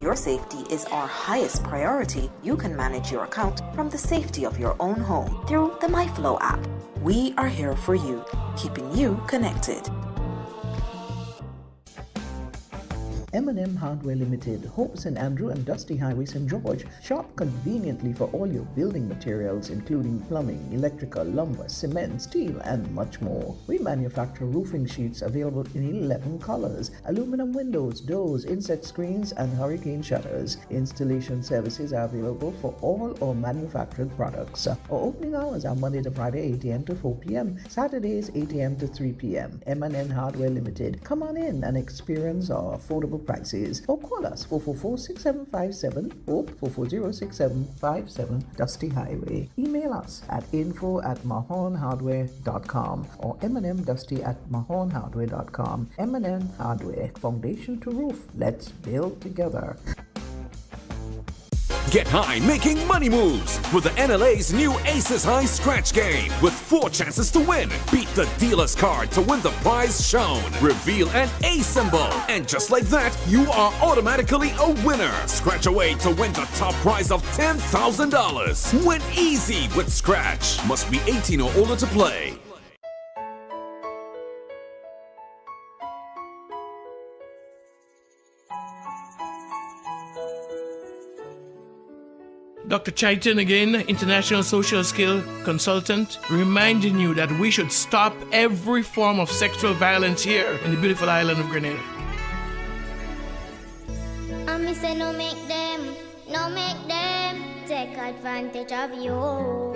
Your safety is our highest priority. You can manage your account from the safety of your own home through the MyFlow app. We are here for you, keeping you connected. M&M Hardware Limited, Hope St. Andrew and Dusty Highway, St. George. Shop conveniently for all your building materials including plumbing, electrical, lumber, cement, steel and much more. We manufacture roofing sheets available in 11 colors, aluminum windows, doors, inset screens and hurricane shutters. Installation services are available for all our manufactured products. Our opening hours are Monday to Friday 8 a.m. to 4 p.m., Saturdays 8 a.m. to 3 p.m. M&M Hardware Limited. Come on in and experience our affordable prices, or call us 444-6757 or 440-6757 Dusty Highway. Email us at info@mahonhardware.com or mnmdusty@mahonhardware.com. M&M Hardware, foundation to roof. Let's build together. Get high making money moves with the NLA's new Aces High Scratch game with 4 chances to win. Beat the dealer's card to win the prize shown. Reveal an A symbol. And just like that, you are automatically a winner. Scratch away to win the top prize of $10,000. Win easy with Scratch. Must be 18 or older to play. Dr. Chaitan again, international social skill consultant, reminding you that we should stop every form of sexual violence here in the beautiful island of Grenada. And me say no make them take advantage of you.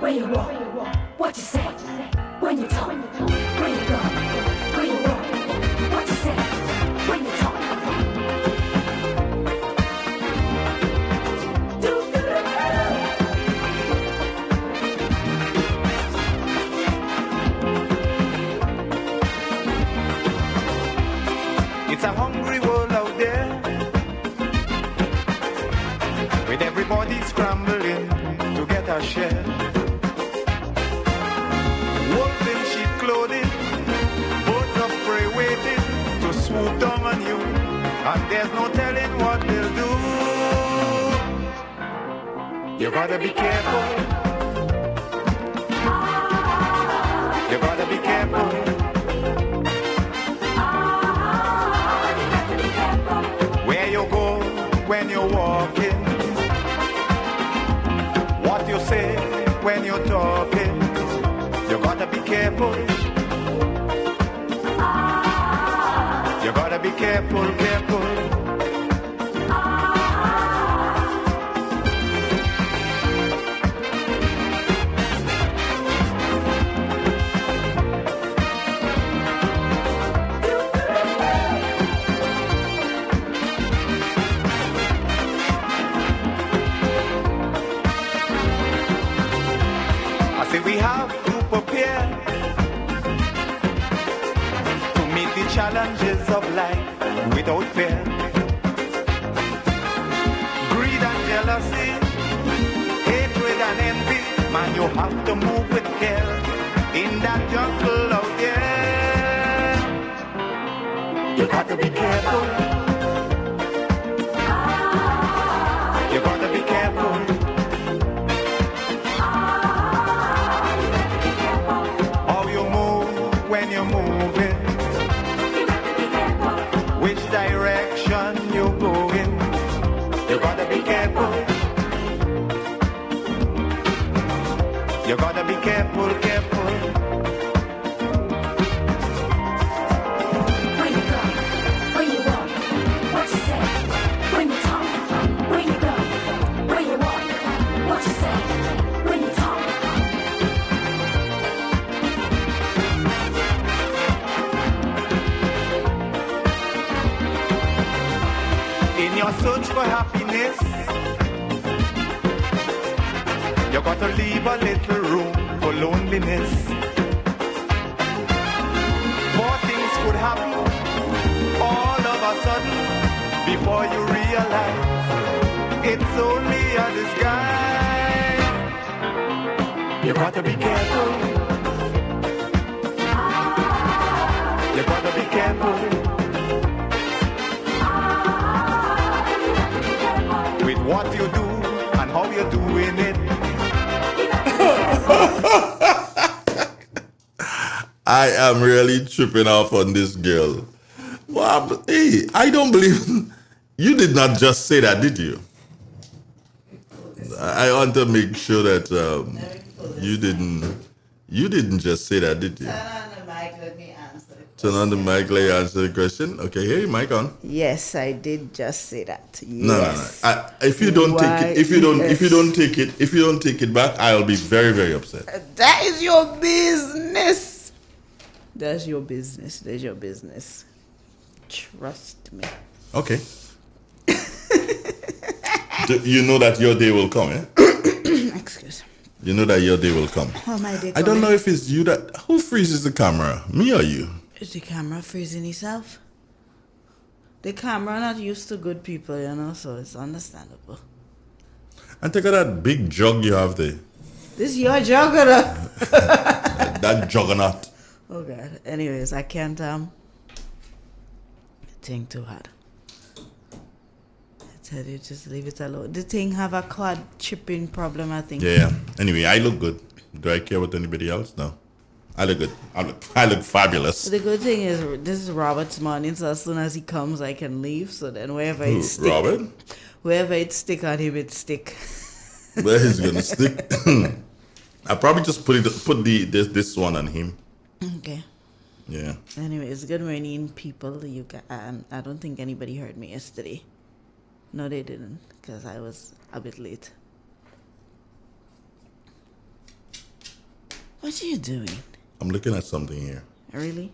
Where you walk, what you say, when you talk, where you go, where you walk, what you say, when you talk. It's a hungry world out there, with everybody scrambling to get a share. Wolves in sheep clothing, birds of prey waiting to swoop down on you, and there's no telling what they'll do. You gotta be careful. You gotta be careful. Where you go when you're walking, what you say when you're talking. You gotta be careful. You gotta be careful, careful. I say we have to prepare to meet the challenges of life without fear. Greed and jealousy, hatred and envy, man, you have to move with care in that jungle out there. You got to be careful. You got to be careful. When you're moving, you gotta be careful. Which direction you're going, you gotta be careful. You gotta be careful, careful. Where you go, where you walk, what you say, when you talk. Where you go, where you walk, what you say, when you talk. In your search for happiness, You got to leave a little room for loneliness. More things could happen all of a sudden before you realize it's only a disguise. You got to be careful. You got to be careful with what you do and how you're doing it. I am really tripping off on this girl. Wow, hey, I don't believe you did not just say that, did you? I want to make sure that you didn't just say that, did you? Turn on the mic, let me answer the question. Turn on the mic, let you answer the question. Okay, here, mic on. Yes, I did just say that. No. Yes. If you don't take it, if you don't take it back, I'll be very, very upset. That is your business. That's your business. That's your business. Trust me. Okay. You know that your day will come, eh? Excuse me. You know that your day will come. Oh, my day I don't coming. know if it's you that... Who freezes the camera? Me or you? Is the camera freezing itself? The camera not used to good people, you know, so it's understandable. And take out that big jug you have there. This your juggernaut. That juggernaut. Oh, God. Anyways, I can't, think too hard. I tell you, just leave it alone. The thing have a quad chipping problem, I think. Yeah. Anyway, I look good. Do I care what anybody else? No. I look good. I look fabulous. The good thing is, this is Robert's morning, so as soon as he comes, I can leave. So then wherever it stick, Robert? wherever it stick on him, it stick. Where he's gonna stick? I probably just put this one on him. Okay. Yeah. Anyways, good morning, people. I don't think anybody heard me yesterday. No, they didn't, because I was a bit late. What are you doing? I'm looking at something here. Really?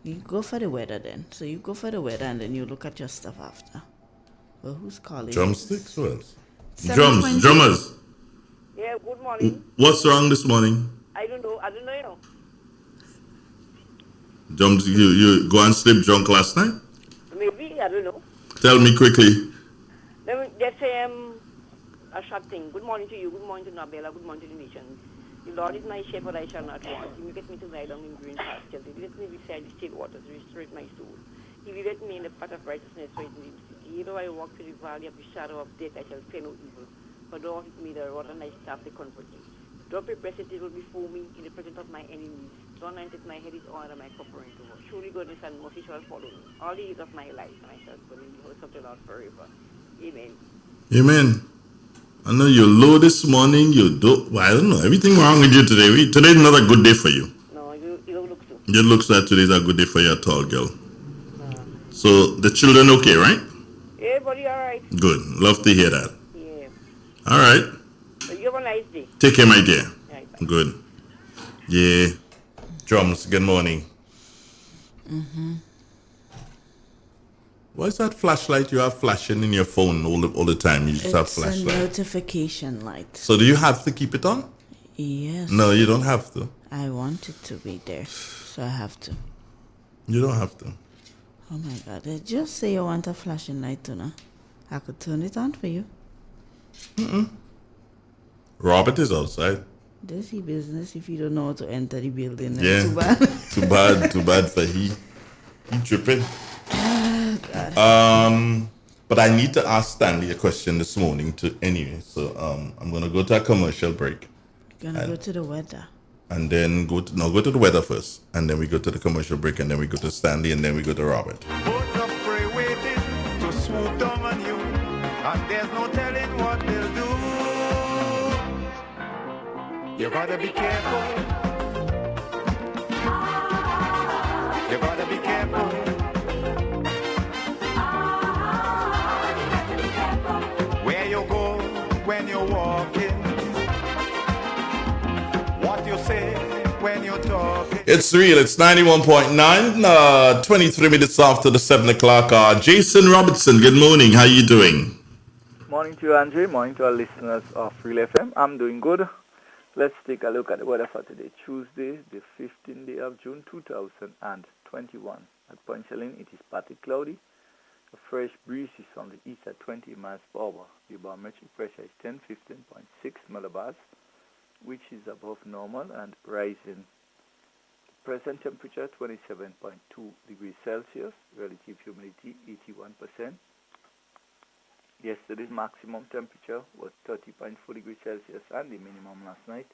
You go for the weather then. So you go for the weather and then you look at your stuff after. Well, who's calling? Drumsticks? What else? 7:20. Drummers. Yeah, good morning. What's wrong this morning? I don't know, you know. You go and sleep drunk last night? Maybe, I don't know. Tell me quickly. They say a short thing. Good morning to you, good morning to Nabella, good morning to the nation. The Lord is my shepherd, I shall not want. He maketh me to lie down in green pastures. He leadeth me beside the still waters, restore my soul. He leadeth me in the path of righteousness, so it leads me. Yea, though I walk through the valley of the shadow of death, I shall fear no evil. For thou art with me, the rod and thy staff, they comfort me. Thou preparest a table before me in the presence of my enemies. Thou anointest my head with oil and my cup runneth over. Surely goodness and mercy shall follow me all the days of my life, and I shall dwell in the house of the Lord forever. Amen. Amen. I know you're low this morning. Well, I don't know. Everything wrong with you today. Today's not a good day for you. No, you don't look so. It looks like today's a good day for you, tall girl. So the children okay, right? Everybody all right? Good. Love to hear that. Yeah. All right. So you have a nice day. Take care, my dear. Right, bye. Good. Yeah. Drums, good morning. What's that flashlight you have flashing in your phone all the time? You just have It's a flashlight. notification light. So do you have to keep it on? Yes. No, you don't have to. I want it to be there, so I have to. You don't have to. Oh my God! Just say you want a flashing light, Tuna. I could turn it on for you. Robert is outside. This is business if you don't know how to enter the building. Yeah. Too bad. Too bad for he tripping. But I need to ask Stanley a question this morning anyway. So I'm gonna go to a commercial break. Gonna go to the weather. And then go to the weather first. And then we go to the commercial break, and then we go to Stanley, and then we go to Robert. Birds of prey waiting to swoop down on you, and there's no telling what they'll do. You gotta be careful. You gotta be careful. Where you go when you're walking, what you say when you're talking. It's real. It's 91.9, 23 minutes after the 7 o'clock. Jason Robertson, good morning. How you doing? Morning to you, Andre. Morning to our listeners of Real FM. I'm doing good. Let's take a look at the weather for today, Tuesday, the 15th day of June, 2021. At Point Chalin, it is partly cloudy. A fresh breeze is from the east at 20 miles per hour. The barometric pressure is 15.6 millibars, which is above normal and rising. Present temperature 27.2 degrees Celsius, relative humidity 81%. Yesterday's maximum temperature was 30.4 degrees Celsius and the minimum last night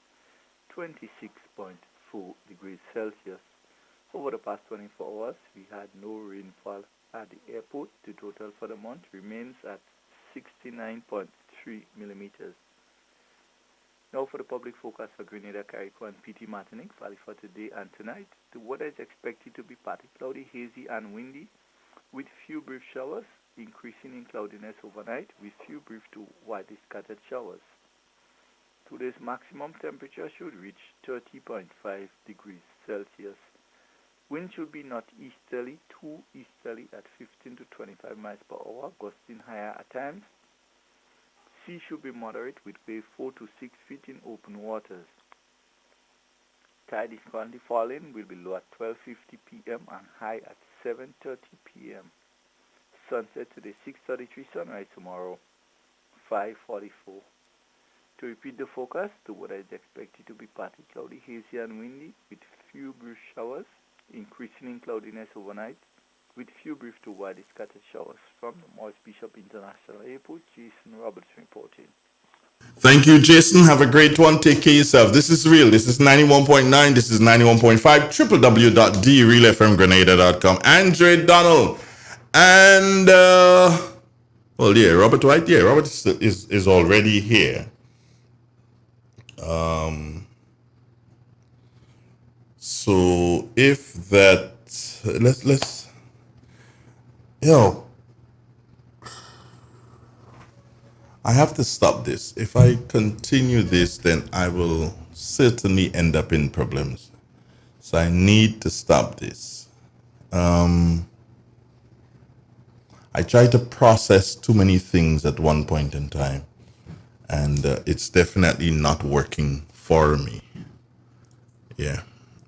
26.4 degrees Celsius. Over the past 24 hours, we had no rainfall at the airport. The total for the month remains at 69.3 millimeters. Now for the public forecast for Grenada, Carriacou, and PT Martinique Valley for today and tonight. The weather is expected to be partly cloudy, hazy, and windy, with few brief showers, increasing in cloudiness overnight, with few brief to widely scattered showers. Today's maximum temperature should reach 30.5 degrees Celsius. Wind should be northeasterly to easterly at 15 to 25 miles per hour, gusting higher at times. Sea should be moderate with wave 4 to 6 feet in open waters. Tide is currently falling, will be low at 12:50 p.m. and high at 7:30 p.m. Sunset today 6:33, sunrise tomorrow 5:44. To repeat the forecast, the weather is expected to be partly cloudy, hazy, and windy with few brief showers, increasing in cloudiness overnight, with few brief to widely scattered showers. From the Morris Bishop International Airport, Jason Roberts reporting. Thank you, Jason. Have a great one. Take care of yourself. This is Real. This is 91.9. This is 91.5. www.realfmgrenada.com. Andre Donald. And, well, yeah, Robert Whyte. Yeah, Robert is already here. So if that, let's, I have to stop this. If I continue this, then I will certainly end up in problems. So I need to stop this. I try to process too many things at one point in time, and it's definitely not working for me. Yeah,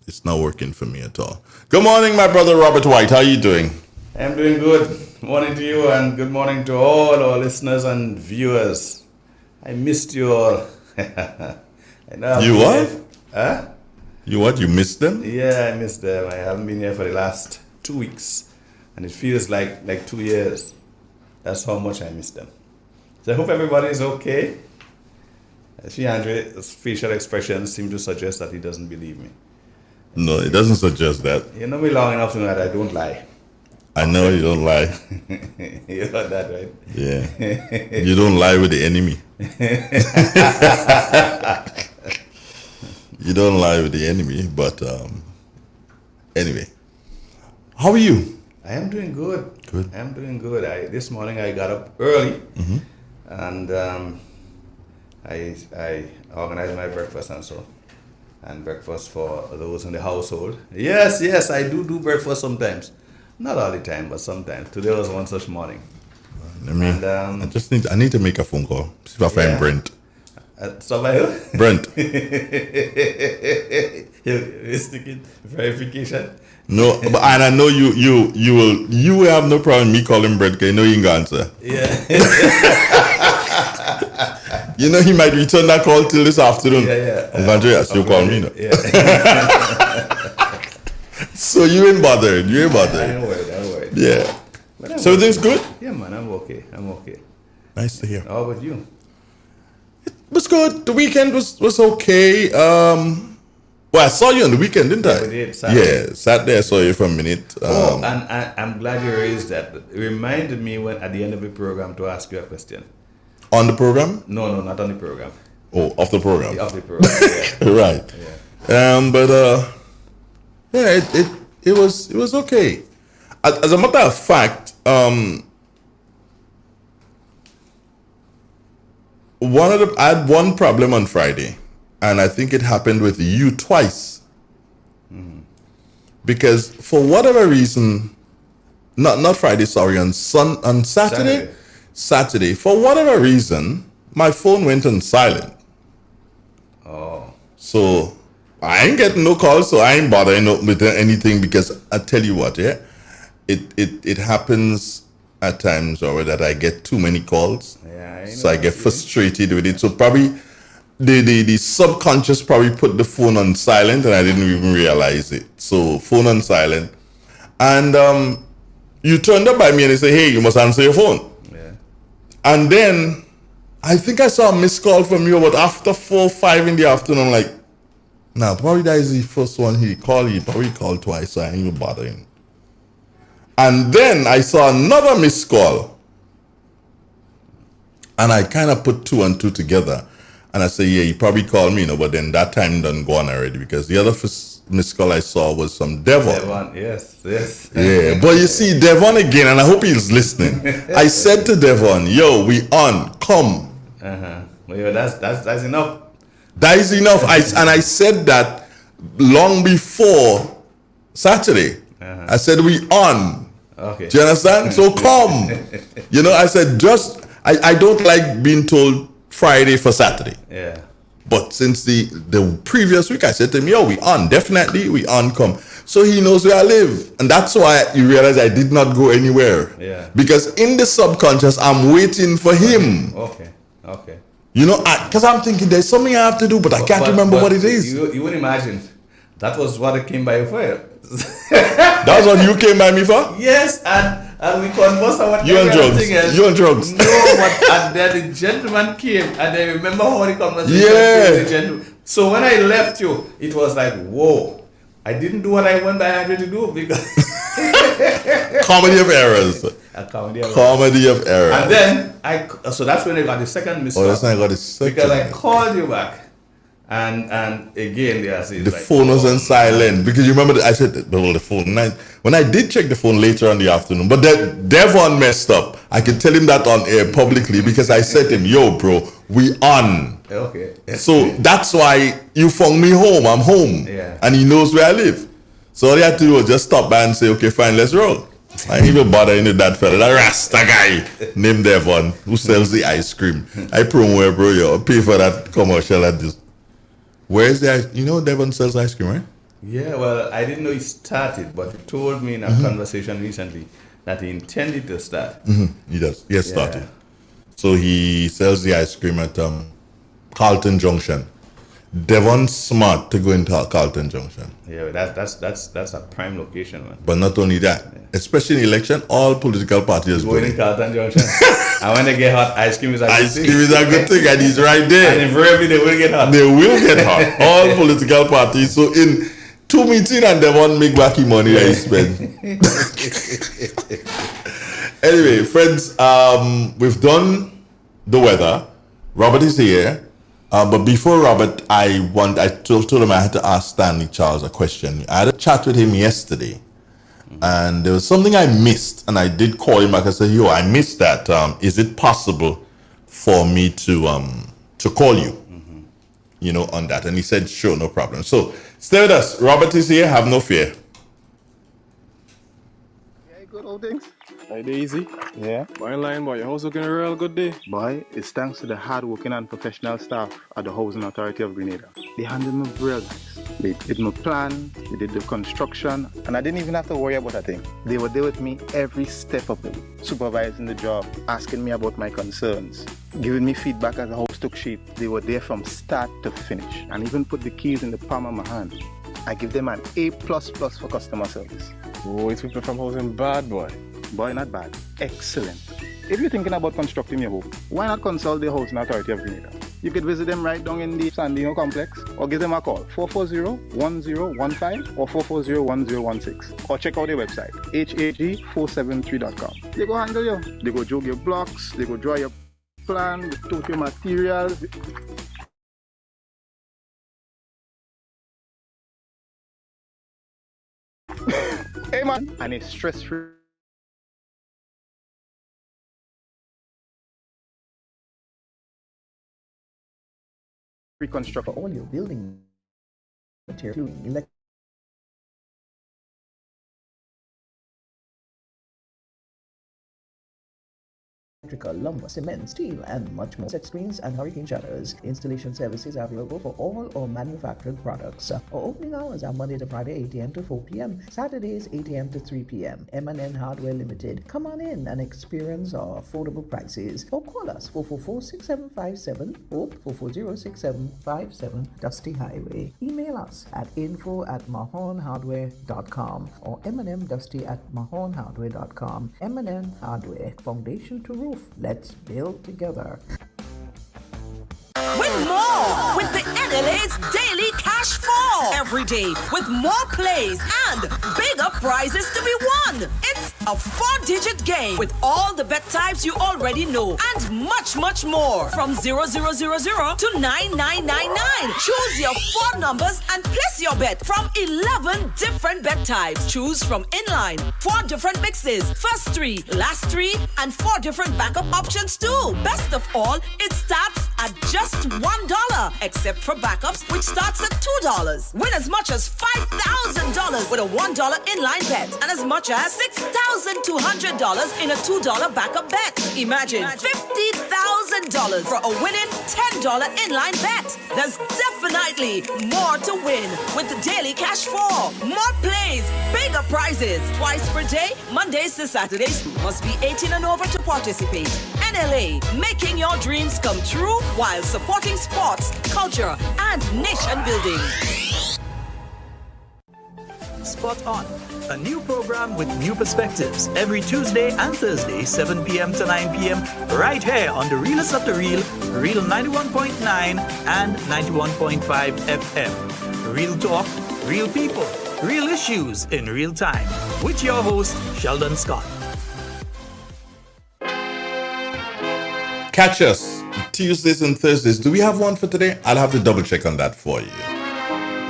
it's not working for me at all. Good morning, my brother Robert Whyte. How are you doing? I'm doing good. Morning to you, and good morning to all our listeners and viewers. I missed you all. I know You what? Huh? You what? You missed them? Yeah, I missed them. I haven't been here for the last 2 weeks, and it feels like 2 years. That's how much I missed them. So I hope everybody is okay. I see Andre's facial expressions seem to suggest that he doesn't believe me. No, it doesn't suggest that. You know me long enough to know that I don't lie. I know you don't lie. You know that, right? Yeah. You don't lie with the enemy. You don't lie with the enemy, but anyway. How are you? I am doing good. Good. I am doing good. This morning I got up early, and I organized my breakfast and breakfast for those in the household. Yes, I do breakfast sometimes. Not all the time, but sometimes. Today was one such morning. I mean, I need to make a phone call. See if I find Brent. Somebody? Brent. You're sticking verification. No, but and I know you will have no problem me calling Brent because you know he can answer. Yeah. You know he might return that call till this afternoon. Yeah. Andreas, you call me now. Yeah. So you ain't bothered. You ain't bothered. I don't worry. Yeah. So everything's good? Yeah, man, I'm okay. Nice to hear. How about you? It was good. The weekend was okay. Well, I saw you on the weekend, didn't I? Yeah, we did. Saturday. Yeah, Saturday I saw you for a minute. And I'm glad you raised that. It reminded me when at the end of the program to ask you a question. On the program? No, not on the program. Oh, off the program. Off the program. Yeah. Right. Yeah. It was okay. As a matter of fact, I had one problem on Friday, and I think it happened with you twice. Because for whatever reason, not Friday, sorry, on Saturday, Saturday, for whatever reason, my phone went on silent. Oh. So I ain't getting no calls, so I ain't bothering with anything because I tell you what, yeah, it happens at times or that I get too many calls. Yeah, so I get frustrated with it. So probably the subconscious probably put the phone on silent and I didn't even realize it. So phone on silent. And you turned up by me and they say, hey, you must answer your phone. Yeah. And then I think I saw a missed call from you, but after 4 or 5 in the afternoon, I'm like, nah, probably that is the first one he called. He probably called twice, so I ain't even bothering. And then I saw another missed call. And I kind of put 2 and 2 together. And I say, yeah, he probably called me, but then that time done gone already because the other first missed call I saw was from Devon. Devon, yes. Yeah, but you see, Devon again, and I hope he's listening. I said to Devon, yo, we on, come. Well, yeah, that's enough. That is enough. And I said that long before Saturday. I said, we on. Okay. Do you understand? So come. I said, I don't like being told Friday for Saturday. Yeah. But since the previous week, I said to him, yo, we on. Definitely, we on, come. So he knows where I live. And that's why you realize I did not go anywhere. Yeah. Because in the subconscious, I'm waiting for him. Okay. Because I'm thinking there's something I have to do, but I can't remember what it is. You would imagine that was what I came by you for. That's what you came by me for? Yes, and we conversed about you on drugs. You on drugs. No, but and then the gentleman came, and I remember how the conversation with the gentleman. So when I left you, it was like, whoa, I didn't do what I went by 100 to do because comedy of errors. A comedy of errors. And then so that's when I got the second missed call. That's when I got the second. Because I called you back. And again, the phone was on silent because you remember I said the phone. When I did check the phone later in the afternoon, but then Devon messed up. I can tell him that on air publicly because I said to him, "Yo, bro, we on." Okay. So that's why you found me home. I'm home, and he knows where I live. So all he had to do was just stop by and say, "Okay, fine, let's roll." I ain't even bothering with that fella, that Rasta guy named Devon who sells the ice cream. I promo, bro. Yo, pay for that commercial at this. Where's the ice? Devon sells ice cream, right? Yeah, well, I didn't know he started, but he told me in a conversation recently that he intended to start. He does. He has started. So he sells the ice cream at Carlton Junction. Devon's smart to go into Carlton Junction. Yeah, that's a prime location, man. But not only that, especially in election, all political parties go in Carlton Junction. And when they get hot, ice cream is a good thing. Ice cream is a good thing, and he's right there. And invariably they will get hot. They will get hot. All political parties. So in 2 meetings and Devon make back his money that he spent. Anyway, friends, we've done the weather. Robert is here. But before Robert, I told him I had to ask Stanley Charles a question. I had a chat with him yesterday, and there was something I missed, and I did call him back. I said, "Yo, I missed that. Is it possible for me to call you, on that?" And he said, "Sure, no problem." So stay with us. Robert is here. Have no fear. Yeah, good old things. Hey, easy. Yeah. Boy, line boy, your house looking a real good day. Boy, it's thanks to the hard-working and professional staff at the Housing Authority of Grenada. They handled me real nice. They did my plan, they did the construction, and I didn't even have to worry about a thing. They were there with me every step of the way, supervising the job, asking me about my concerns, giving me feedback as the house took shape. They were there from start to finish, and even put the keys in the palm of my hand. I give them an A++ for customer service. Oh, it's people from housing bad, boy. Boy, not bad. Excellent. If you're thinking about constructing your home, why not consult the Housing Authority of Grenada? You could visit them right down in the Sandino complex or give them a call, 440-1015 or 440-1016. Or check out their website, hag473.com. They go handle you. They go jog your blocks, they go draw your plan, they tote your materials. Hey man, and it's stress-free. Reconstruct for all your building material, including electrical, lumber, cement, steel, and much more. Set screens and hurricane shutters. Installation services are available for all our manufactured products. Our opening hours are Monday to Friday, 8 a.m. to 4 p.m. Saturdays, 8 a.m. to 3 p.m. M&N Hardware Limited. Come on in and experience our affordable prices. Or call us 444-6757 or 440-6757 Dusty Highway. Email us at info@mahonhardware.com or mnmdusty@mahonhardware.com. M&N Hardware, foundation to roof. Let's build together. Win more with the NLA's Daily Cash Fall. Every day with more plays and bigger prizes to be won. It's a 4-digit game with all the bet types you already know and much, much more. From 0000 to 9999. Choose your 4 numbers and place your bet from 11 different bet types. Choose from inline, 4 different mixes, first 3, last 3, and 4 different backup options too. Best of all, it starts at just $1, except for backups, which starts at $2. Win as much as $5,000 with a $1 inline bet and as much as $6,200 in a $2 backup bet. Imagine $50,000 for a winning $10 inline bet. There's definitely more to win with the Daily Cash 4. More plays, bigger prizes, twice per day, Mondays to Saturdays. Must be 18 and over to participate. NLA, making your dreams come true while supporting sports, culture, and nation building. Spot On, a new program with new perspectives every Tuesday and Thursday, 7 p.m. to 9 p.m. right here on the Realest of the Real, Real 91.9 and 91.5 FM. Real talk, real people, real issues in real time. With your host, Sheldon Scott. Catch us Tuesdays and Thursdays. Do we have one for today? I'll have to double check on that for you.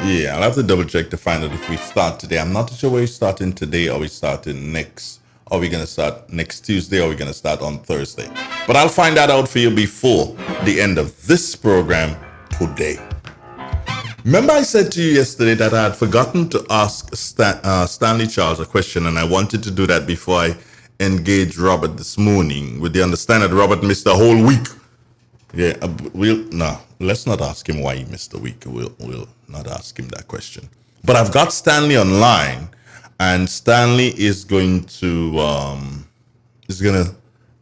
Yeah, I'll have to double check to find out if we start today. I'm not sure where we're starting today or we starting next. Are we going to start next Tuesday or are we going to start on Thursday? But I'll find that out for you before the end of this program today. Remember I said to you yesterday that I had forgotten to ask Stanley Charles a question, and I wanted to do that before I engaged Robert this morning, with the understanding that Robert missed the whole week. Yeah, let's not ask him why he missed a week. We'll not ask him that question. But I've got Stanley online, and Stanley is going to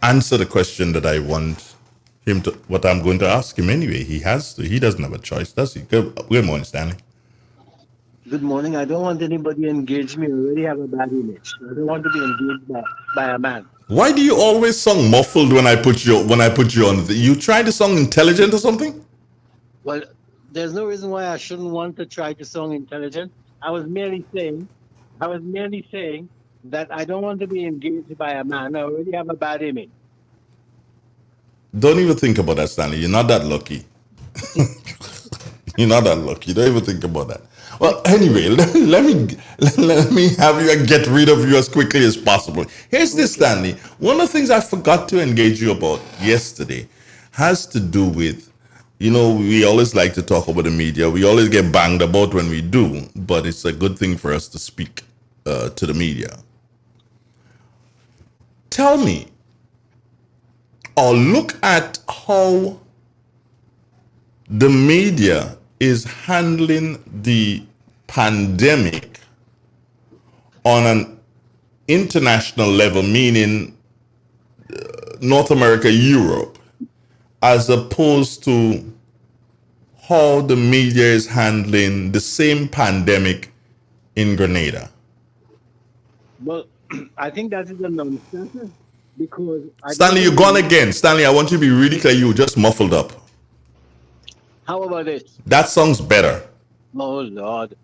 answer the question that I want him to. What I'm going to ask him anyway. He has to. He doesn't have a choice, does he? Good morning, Stanley. Good morning. I don't want anybody to engage me. I already have a bad image. I don't want to be engaged by a man. Why do you always song muffled when I put you on? You try to song intelligent or something? Well, there's no reason why I shouldn't want to try to song intelligent. I was merely saying that I don't want to be engaged by a man. I already have a bad image. Don't even think about that, Stanley. You're not that lucky. You're not that lucky. Don't even think about that. Well, anyway, let me have you and get rid of you as quickly as possible. Here's this, Stanley. One of the things I forgot to engage you about yesterday has to do with, we always like to talk about the media. We always get banged about when we do, but it's a good thing for us to speak to the media. Tell me, or look at how the media is handling the pandemic on an international level, meaning North America, Europe, as opposed to how the media is handling the same pandemic in Grenada. Well, I think that is a non-starter because... Stanley, you're gone again. Stanley, I want you to be really clear. You just muffled up. How about this? That sounds better. Oh, Lord.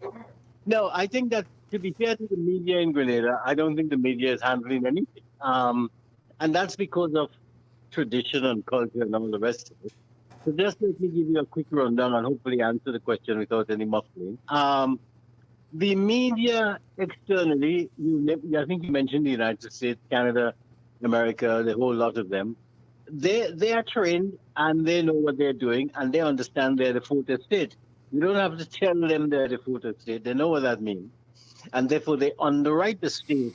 No, I think that, to be fair to the media in Grenada, I don't think the media is handling anything. And that's because of tradition and culture and all the rest of it. So just let me give you a quick rundown and hopefully answer the question without any muffling. The media externally, I think you mentioned the United States, Canada, America, the whole lot of them. They are trained and they know what they're doing and they understand they're the fourth estate. You don't have to tell them they're the fourth estate. They know what that means. And therefore, they underwrite the state.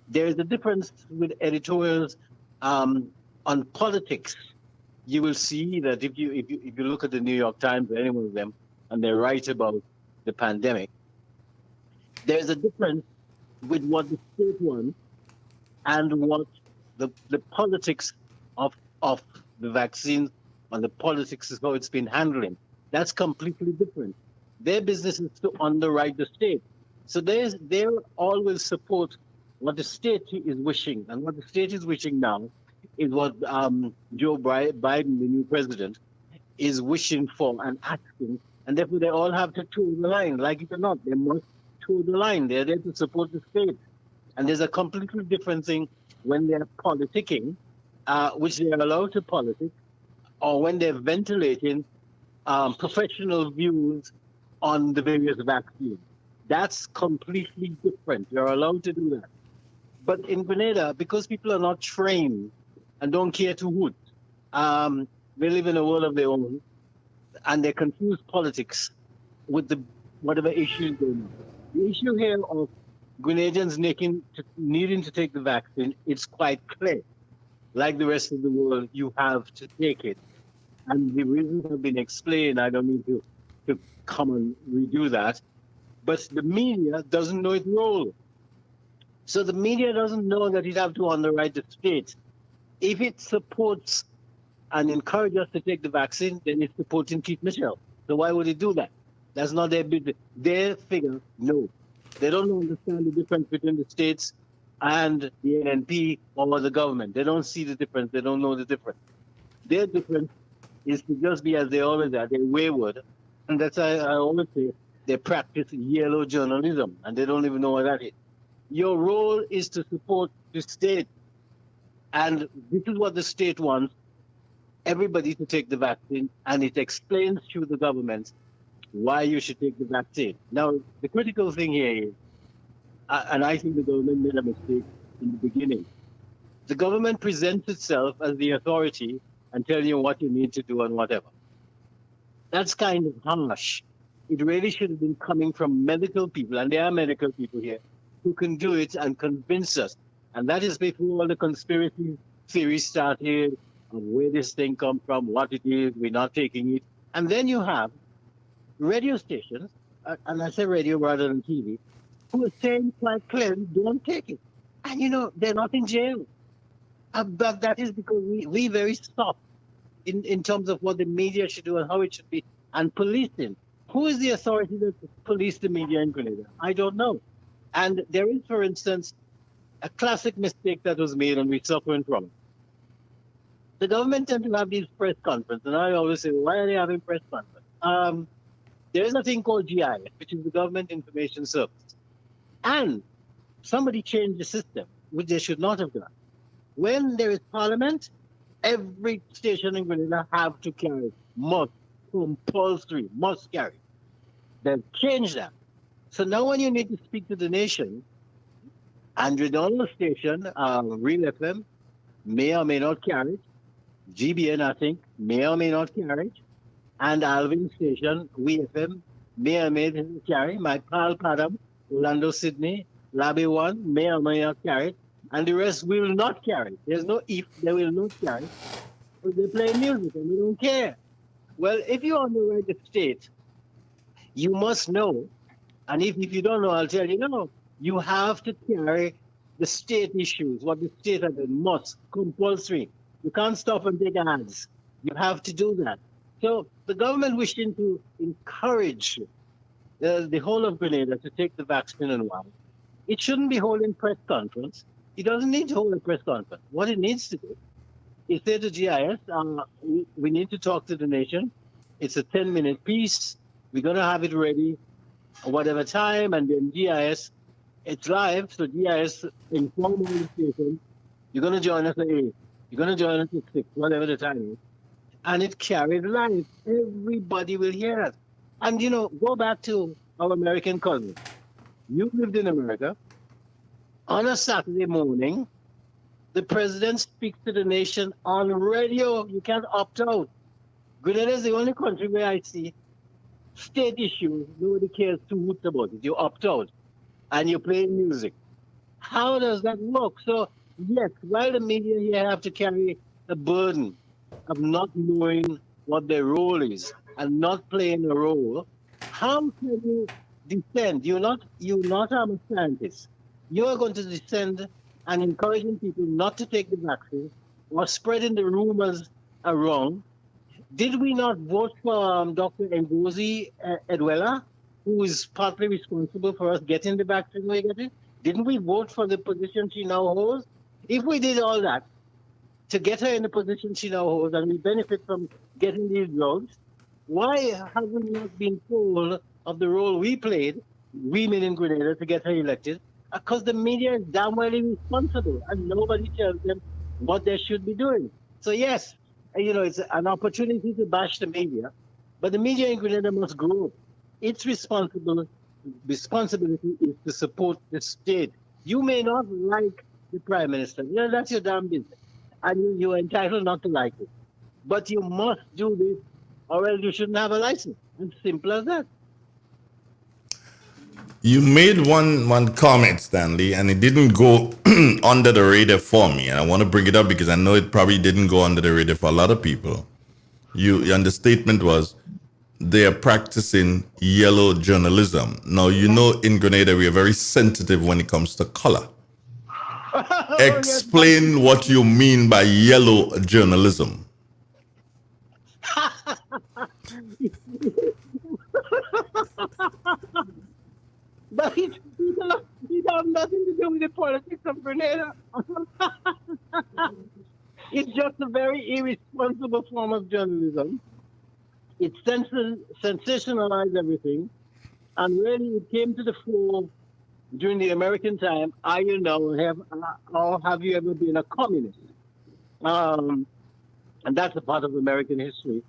There is a difference with editorials on politics, you will see that if you look at the New York Times or any one of them, and they write about the pandemic, there's a difference with what the state wants and what the politics of the vaccine and the politics is how it's been handling. That's completely different. Their business is to underwrite the state. So they always support what the state is wishing. And what the state is wishing now is what Joe Biden, the new president, is wishing for and asking. And therefore they all have to toe the line. Like it or not, they must toe the line. They're there to support the state. And there's a completely different thing when they're politicking, which they're allowed to politic, or when they're ventilating professional views on the various vaccines. That's completely different. You're allowed to do that. But in Grenada, because people are not trained and don't care to hoot, they live in a world of their own, and they confuse politics with whatever issues they know. The issue here of Grenadians needing to take the vaccine, it's quite clear. Like the rest of the world, you have to take it. And the reasons have been explained. I don't need to come and redo that. But the media doesn't know its role. So the media doesn't know that it have to underwrite the state. If it supports and encourages us to take the vaccine, then it's supporting Keith Mitchell. So why would it do that? That's not their business. Their figure, no. They don't understand the difference between the states and the NNP or the government. They don't see the difference. They don't know the difference. Their difference is to just be as they always are. They're wayward. And that's why I always say they practice yellow journalism, and they don't even know what that is. Your role is to support the state. And this is what the state wants, everybody to take the vaccine, and it explains to the government why you should take the vaccine. Now, the critical thing here is, and I think the government made a mistake in the beginning. The government presents itself as the authority and telling you what you need to do and whatever. That's kind of harsh. It really should have been coming from medical people, and there are medical people here, who can do it and convince us. And that is before all the conspiracy theories started, of where this thing comes from, what it is, we're not taking it. And then you have radio stations, and I say radio rather than TV, who are saying quite clearly, don't take it. And they're not in jail. But that is because we very soft in terms of what the media should do and how it should be. And policing. Who is the authority that police the media in Grenada? I don't know. And there is, for instance, a classic mistake that was made, and we're suffering from it. The government tend to have these press conferences, and I always say, why are they having press conferences? There is a thing called GIS, which is the Government Information Service. And somebody changed the system, which they should not have done. When there is parliament, every station in Grenada have to carry, compulsory, must carry. They've changed that. So now when you need to speak to the nation, Andrew Donald Station, Real FM, may or may not carry it. GBN, I think, may or may not carry it. And Alvin Station, WeFM, may or may not carry. My pal Padam, Orlando, Sydney, Labby One, may or may not carry it. And the rest will not carry it. There's no if, they will not carry it. But they play music and we don't care. Well, if you're on the right state, you must know. And if you don't know, I'll tell you, no, you have to carry the state issues, what the state has done, must, compulsory. You can't stop and take ads. You have to do that. So the government wishing to encourage the whole of Grenada to take the vaccine and why. It shouldn't be holding press conference. It doesn't need to hold a press conference. What it needs to do is say to GIS, we need to talk to the nation. It's a 10-minute piece. We're going to have it ready at whatever time, and then GIS, it's live, so GIS inform the station, you're going to join us at 8, you're going to join us at 6, whatever the time is, and it carries live. Everybody will hear it. And, go back to our American cousins. You lived in America. On a Saturday morning, the president speaks to the nation on radio. You can't opt out. Grenada is the only country where I see state issues, nobody cares two hoots about it. You opt out and you play music. How does that work? So, yes, while the media here have to carry a burden of not knowing what their role is and not playing a role, how can you descend? You're not a scientist. You are going to descend and encouraging people not to take the vaccine or spreading the rumors around. Did we not vote for Dr. Ngozi Edwela, who is partly responsible for us getting the vaccine we get it? Didn't we vote for the position she now holds? If we did all that to get her in the position she now holds and we benefit from getting these drugs, why have we not been told of the role we played, women in Grenada, to get her elected? Because the media is damn well irresponsible and nobody tells them what they should be doing. So yes, it's an opportunity to bash the media, but the media in Grenada must grow up. Its responsibility is to support the state. You may not like the prime minister. That's your damn business. And you're entitled not to like it. But you must do this, or else you shouldn't have a license. It's simple as that. You made one comment, Stanley, and it didn't go under the radar for me. And I want to bring it up because I know it probably didn't go under the radar for a lot of people. And the statement was, they are practicing yellow journalism. Now, in Grenada, we are very sensitive when it comes to color. Explain what you mean by yellow journalism. But it has nothing to do with the politics of Grenada. It's just a very irresponsible form of journalism. It sensationalized everything, and really it came to the fore during the American time. Have you ever been a communist? And that's a part of American history.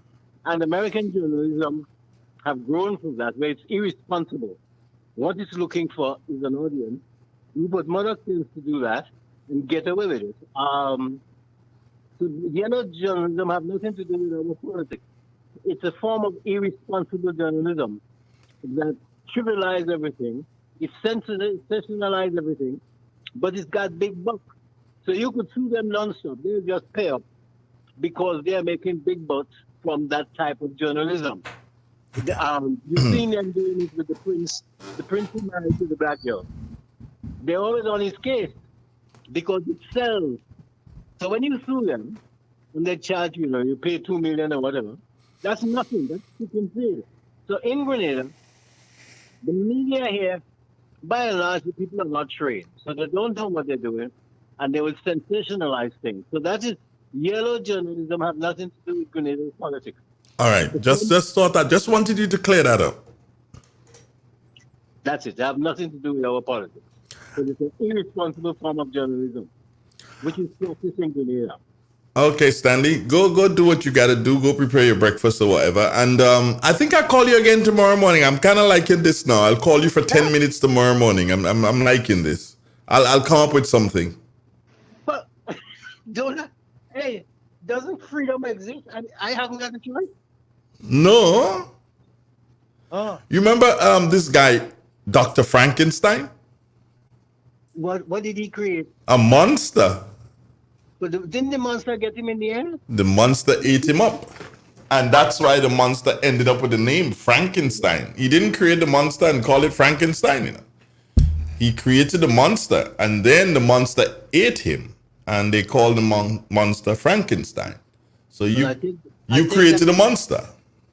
And American journalism have grown from that, where it's irresponsible. What it's looking for is an audience. But Murdoch tends to do that and get away with it. So yellow journalism have nothing to do with our politics. It's a form of irresponsible journalism that trivializes everything. It sensationalizes everything, but it's got big bucks. So you could sue them non-stop. They'll just pay up because they're making big bucks from that type of journalism. You've seen them doing it with the prince who married to the black girl. They're always on his case because it sells. So when you sue them and they charge you pay $2 million or whatever, that's nothing. That's chicken sale. So in Grenada, the media here, by and large, the people are not trained. So they don't know what they're doing, and they will sensationalize things. So that is yellow journalism, have nothing to do with Grenadian politics. All right, just wanted you to clear that up. That's it. They have nothing to do with our politics. So it's an irresponsible form of journalism, which is practiced in Grenada. Okay, Stanley, go do what you got to do. Go prepare your breakfast or whatever. And I think I'll call you again tomorrow morning. I'm kind of liking this now. I'll call you for 10 minutes tomorrow morning. I'm liking this. I'll come up with something. But doesn't freedom exist? I haven't got a choice. No. Oh. You remember this guy, Dr. Frankenstein? What did he create? A monster. But didn't the monster get him in the end? The monster ate him up. And that's why the monster ended up with the name Frankenstein. He didn't create the monster and call it Frankenstein. He created the monster, and then the monster ate him, and they called the monster Frankenstein. So you created the monster.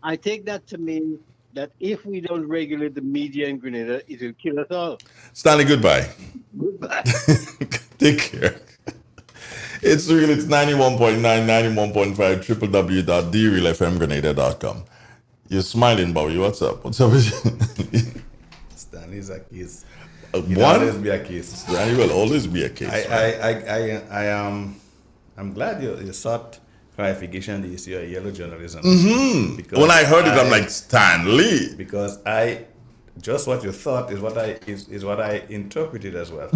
I take that to mean that if we don't regulate the media in Grenada, it will kill us all. Stanley, goodbye. Goodbye. Take care. It's real. It's 91.9, 91.5, www.therealfmgrenada.com. You're smiling, Bowie. What's up? What's up with you? Stanley's a case. One? Always be a case. Stanley will always be a case. I'm glad you sought clarification on the issue of yellow journalism. Mm-hmm. When I heard it, I'm like, Stanley. Because just what you thought is what I interpreted as well.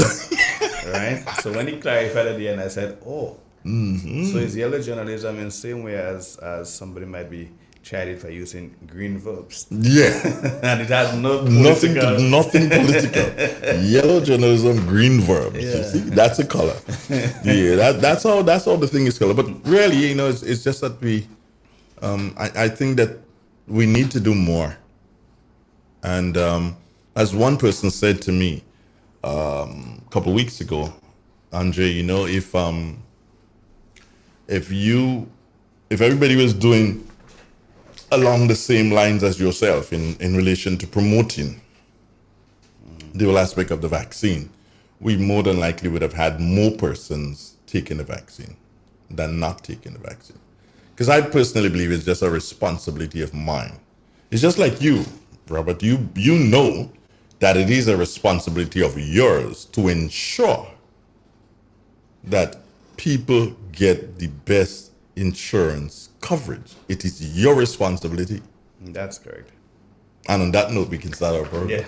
Right? So when he clarified at the end, I said, so it's yellow journalism in the same way as somebody might be chided for using green verbs. Yeah. And it has nothing political. Yellow journalism, green verbs. Yeah. You see, that's a color. Yeah, that's all the thing is color. But really, it's just that we I think that we need to do more. And as one person said to me a couple of weeks ago, Andre, if everybody was doing along the same lines as yourself in relation to promoting the whole aspect of the vaccine, we more than likely would have had more persons taking the vaccine than not taking the vaccine. Because I personally believe it's just a responsibility of mine. It's just like you, Robert, you know that it is a responsibility of yours to ensure that people get the best insurance coverage. It is your responsibility. That's correct. And on that note, we can start our program. Yeah.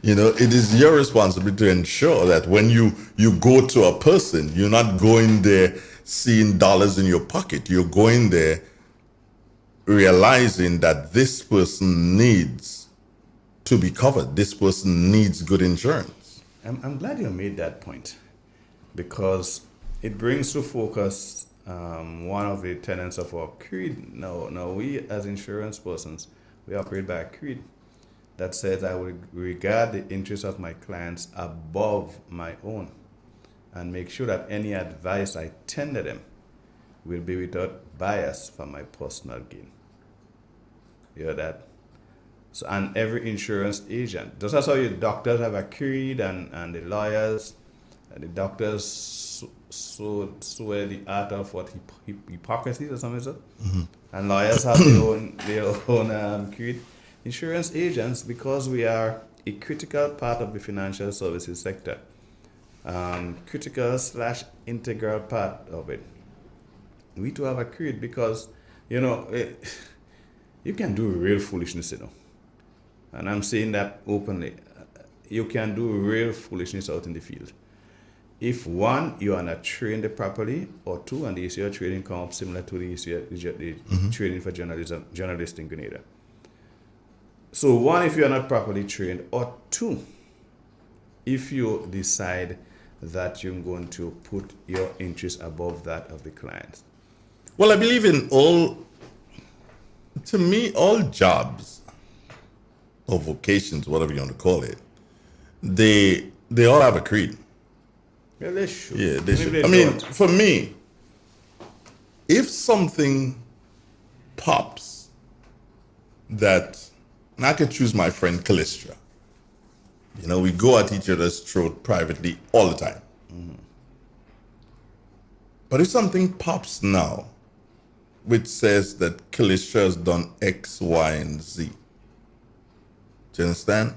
It is your responsibility to ensure that when you go to a person, you're not going there seeing dollars in your pocket. You're going there realizing that this person needs to be covered. This person needs good insurance. I'm glad you made that point, because it brings to focus one of the tenets of our creed. Now we as insurance persons, we operate by a creed that says I will regard the interests of my clients above my own and make sure that any advice I tender them will be without bias for my personal gain. You hear that? So, and every insurance agent, just as how your doctors have a creed and the lawyers, and the doctors swear the art of what hypocrisy or something like that. Mm-hmm. And lawyers have their own creed. Insurance agents, because we are a critical part of the financial services sector, critical/integral part of it, we too have a creed, because you can do real foolishness, and I'm saying that openly. You can do real foolishness out in the field. If one, you are not trained properly, or two, and the issue of training comes similar to the issue of training for journalists in Grenada. So one, if you are not properly trained, or two, if you decide that you're going to put your interests above that of the clients. Well, I believe in all jobs or vocations, whatever you want to call it, they all have a creed. Yeah, they should. Yeah, they should. I mean, for me, if something pops that, and I could choose my friend Callistra. We go at each other's throat privately all the time. Mm-hmm. But if something pops now, which says that Callistra has done X, Y, and Z, do you understand?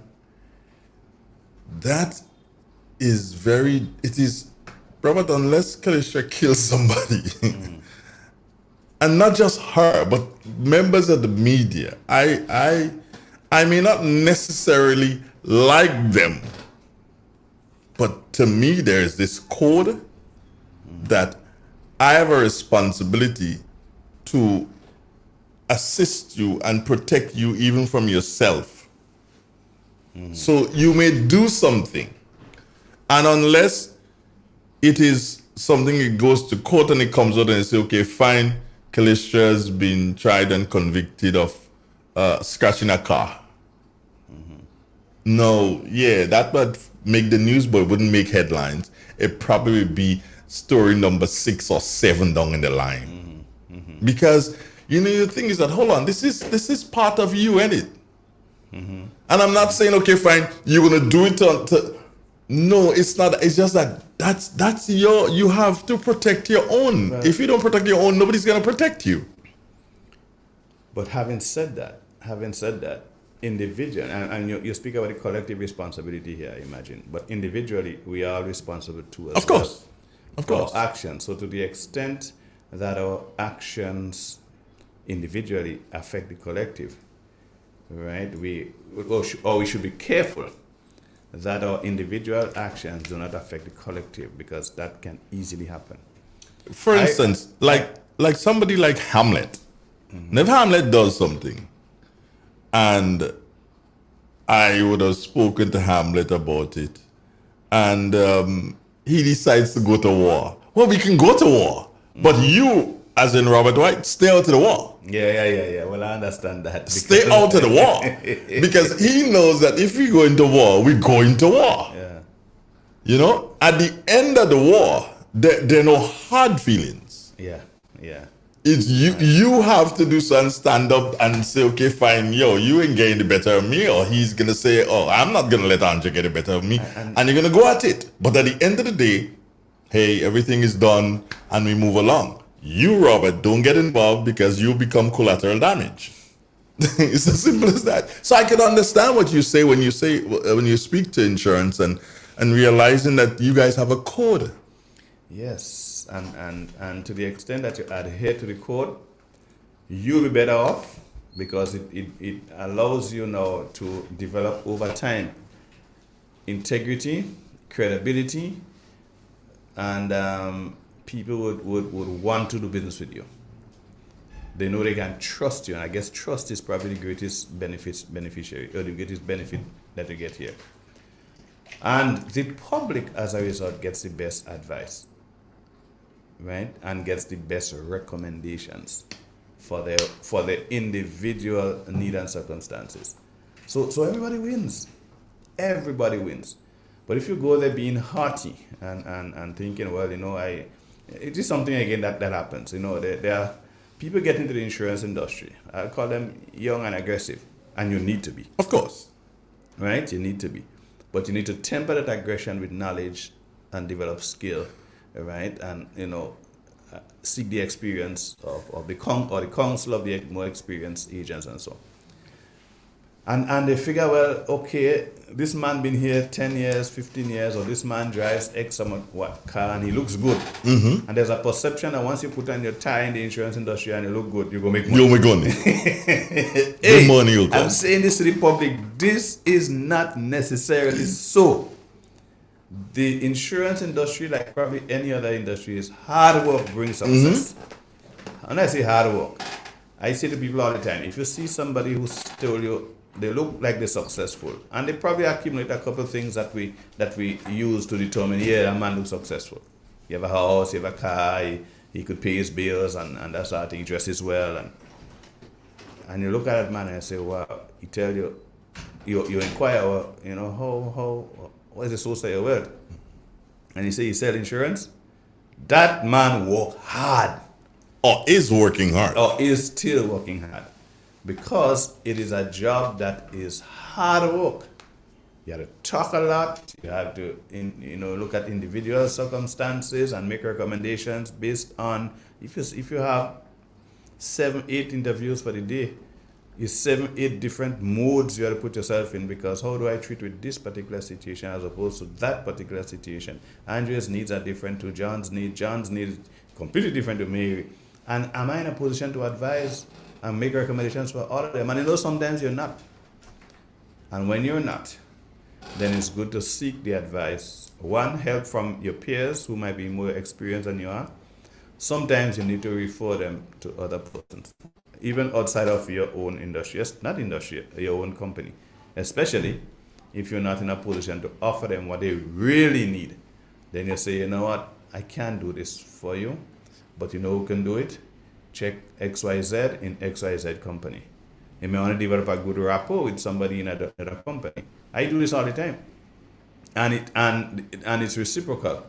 That is Robert, unless Callistra kills somebody, and not just her, but members of the media, I may not necessarily like them, but to me there is this code that I have a responsibility to assist you and protect you even from yourself. So you may do something, and unless it is something that goes to court and it comes out and they say, okay, fine, Callistra has been tried and convicted of scratching a car. No, that would make the news, but it wouldn't make headlines. It probably would be story number 6 or 7 down in the line. Because the thing is that, hold on, this is part of you, ain't it? And I'm not saying, okay, fine, you're gonna do it no, it's not. It's just that that's you have to protect your own. Right. If you don't protect your own, nobody's gonna protect you. But having said that, individual, and you speak about the collective responsibility here, I imagine, but individually, we are responsible too. Of course. Our actions. So to the extent that our actions individually affect the collective, right? We should be careful that our individual actions do not affect the collective, because that can easily happen. For instance, like somebody like Hamlet, Now, if Hamlet does something, and I would have spoken to Hamlet about it, and he decides to go to war. Well, we can go to war, but you, as in Robert Whyte, stay out of the war. Yeah. Well, I understand that. Stay out of the war. Because he knows that if we go into war, we go into war. Yeah. You know, at the end of the war, there are no hard feelings. Yeah. It's you have to do something, stand up and say, okay, fine, you ain't getting the better of me, or he's gonna say, oh, I'm not gonna let Andre get the better of me, and you're gonna go at it. But at the end of the day, hey, everything is done and we move along. You, Robert, don't get involved because you become collateral damage. It's as simple as that. So I can understand what you say when you speak to insurance and realizing that you guys have a code. Yes, and to the extent that you adhere to the code, you'll be better off because it allows you now to develop over time integrity, credibility, and people would want to do business with you. They know they can trust you, and I guess trust is probably the greatest beneficiary, or the greatest benefit that you get here. And the public, as a result, gets the best advice, right? And gets the best recommendations for their individual need and circumstances. So everybody wins. Everybody wins. But if you go there being haughty and thinking, well, it is something again that happens. There are people get into the insurance industry. I call them young and aggressive, and you need to be. Of course. Right? You need to be. But you need to temper that aggression with knowledge and develop skill, right? And, seek the experience of the counsel of the more experienced agents and so on. And they figure, well, okay, this man been here 10 years, 15 years, or this man drives X car and he looks good. Mm-hmm. And there's a perception that once you put on your tie in the insurance industry and you look good, you go make money. You'll make money. Hey, the money will come. I'm saying this to the public, this is not necessarily so. The insurance industry, like probably any other industry, is hard work brings success. Mm-hmm. And I say hard work, I say to people all the time, if you see somebody who's told you they look like they're successful, and they probably accumulate a couple of things that we use to determine, a man looks successful. You have a house, you have a car, he could pay his bills, and that sort of thing, he dresses well, and you look at that man and you say, wow, he tell you inquire, how what is the source of your wealth? And you say you sell insurance? That man work hard. Or is working hard. Or is still working hard. Because it is a job that is hard work. You have to talk a lot. You have to look at individual circumstances and make recommendations based on, if you have 7-8 interviews for the day, is 7-8 different modes you have to put yourself in, because how do I treat with this particular situation as opposed to that particular situation? Andrea's needs are different to John's need is completely different to Mary. And am I in a position to advise and make recommendations for all of them? And sometimes you're not. And when you're not, then it's good to seek the advice. One, help from your peers who might be more experienced than you are. Sometimes you need to refer them to other persons, even outside of your own industry, not industry, your own company, especially if you're not in a position to offer them what they really need. Then you say, you know what, I can't do this for you, but you know who can do it? Check XYZ in XYZ company. You may want to develop a good rapport with somebody in another company. I do this all the time. And it's reciprocal.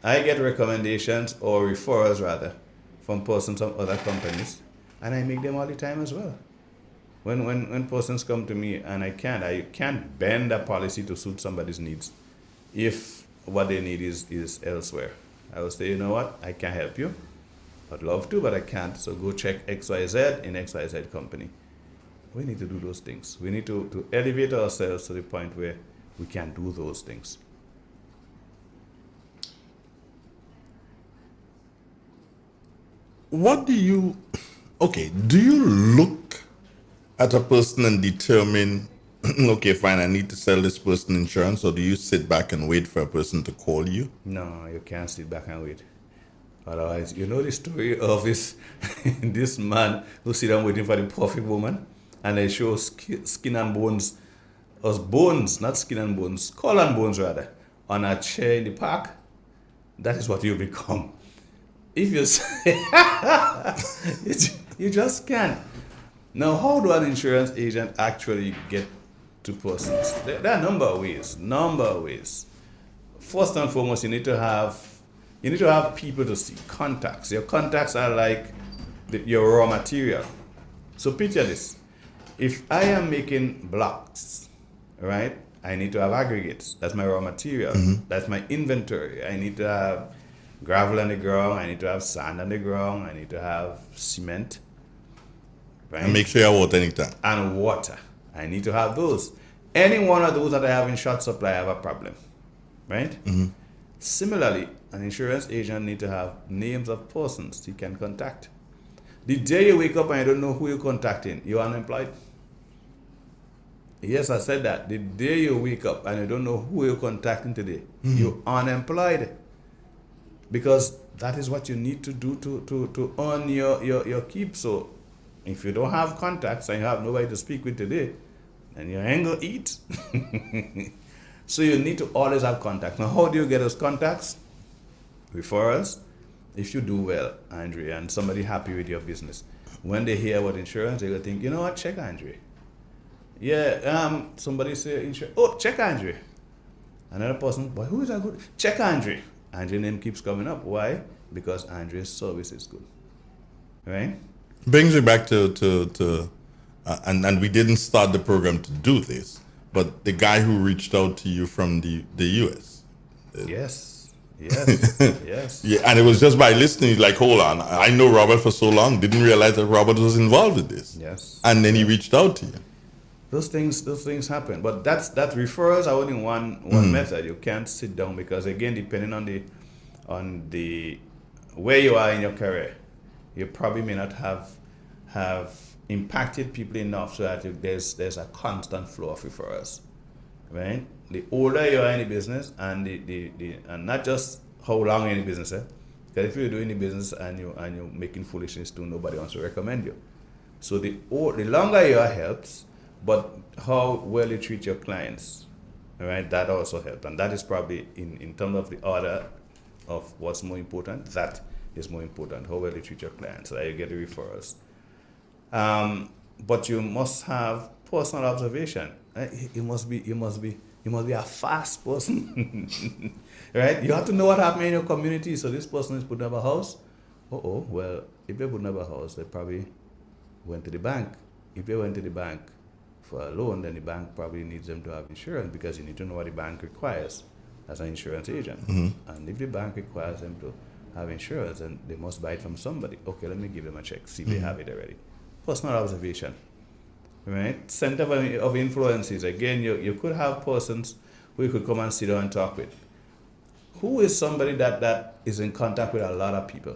I get recommendations or referrals rather from persons from other companies, and I make them all the time as well. When persons come to me and I can't bend a policy to suit somebody's needs if what they need is elsewhere. I will say, you know what, I can't help you. I'd love to, but I can't. So go check XYZ in XYZ company. We need to do those things. We need to elevate ourselves to the point where we can do those things. Do you look at a person and determine, okay, fine, I need to sell this person insurance, or do you sit back and wait for a person to call you? No, you can't sit back and wait. Otherwise, you know the story of this this man who sit down waiting for the perfect woman, and they show skin and bones, us bones, not skin and bones, skull and bones rather, on a chair in the park. That is what you become. If you say, you just can't. Now, how do an insurance agent actually get to persons? There are a number of ways. First and foremost, you need to have people to see, contacts. Your contacts are like your raw material. So picture this. If I am making blocks, right, I need to have aggregates. That's my raw material. That's my inventory. I need to have gravel on the ground. I need to have sand on the ground. I need to have cement. Right? And make sure you have water anytime. And water. I need to have those. Any one of those that I have in short supply, I have a problem. Right? Similarly, an insurance agent need to have names of persons he can contact. The day you wake up and you don't know who you're contacting, you're unemployed. Yes, I said that. The day you wake up and you don't know who you're contacting today, you're unemployed. Because that is what you need to do to earn your keep. So if you don't have contacts and you have nobody to speak with today, then you ain't gonna eat. So you need to always have contacts. Now, how do you get those contacts? Referrals. If you do well, Andre, and somebody happy with your business, when they hear about insurance, they will think, you know what, check Andre. Yeah, somebody say insurance. Oh, check Andre. Another person, boy, who is that good? Check Andre. Andre's name keeps coming up. Why? Because Andre's service is good. Right? Brings me back to and we didn't start the program to do this, but the guy who reached out to you from the US. Yes. Yes. Yeah, and it was just by listening, he's like, hold on, I know Robert for so long, didn't realize that Robert was involved with this. Yes. And then he reached out to you. Those things happen. But that referrals are only one method. You can't sit down because, again, depending on the where you are in your career, you probably may not have impacted people enough so that there's a constant flow of referrals. Right? The older you are in the business, and and not just how long you're in the business, because if you're doing the business and you're making foolishness too, nobody wants to recommend you. So the longer you are helps, but how well you treat your clients, all right, that also helps. And that is probably in terms of the order of what's more important, that is more important, how well you treat your clients, so that you get the referrals. But you must have personal observation. You must be a fast person. Right? You have to know what happened in your community. So this person is putting up a house. Well, if they put up a house, they probably went to the bank. If they went to the bank for a loan, then the bank probably needs them to have insurance, because you need to know what the bank requires as an insurance agent. And if the bank requires them to have insurance, then they must buy it from somebody. Okay, let me give them a check, see if they have it already. Personal observation. Right? Center of influences. Again, you could have persons who you could come and sit down and talk with. Who is somebody that is in contact with a lot of people?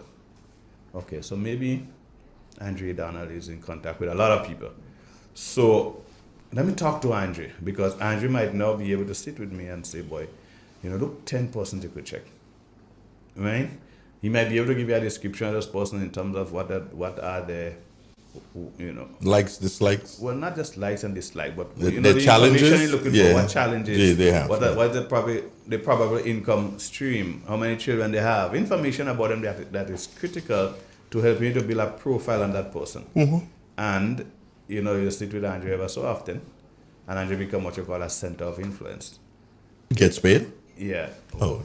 Okay, so maybe Andre Donald is in contact with a lot of people. So let me talk to Andre, because Andre might now be able to sit with me and say, boy, look, 10 persons you could check. Right? He might be able to give you a description of this person in terms of what are their, likes, dislikes. Well, not just likes and dislikes, but the challenges. You're looking for what challenges they have. What's the probable income stream? How many children they have? Information about them that is critical to help you to build a profile on that person. And you sit with Andre ever so often, and Andre become what you call a center of influence. Gets paid? Yeah. Oh.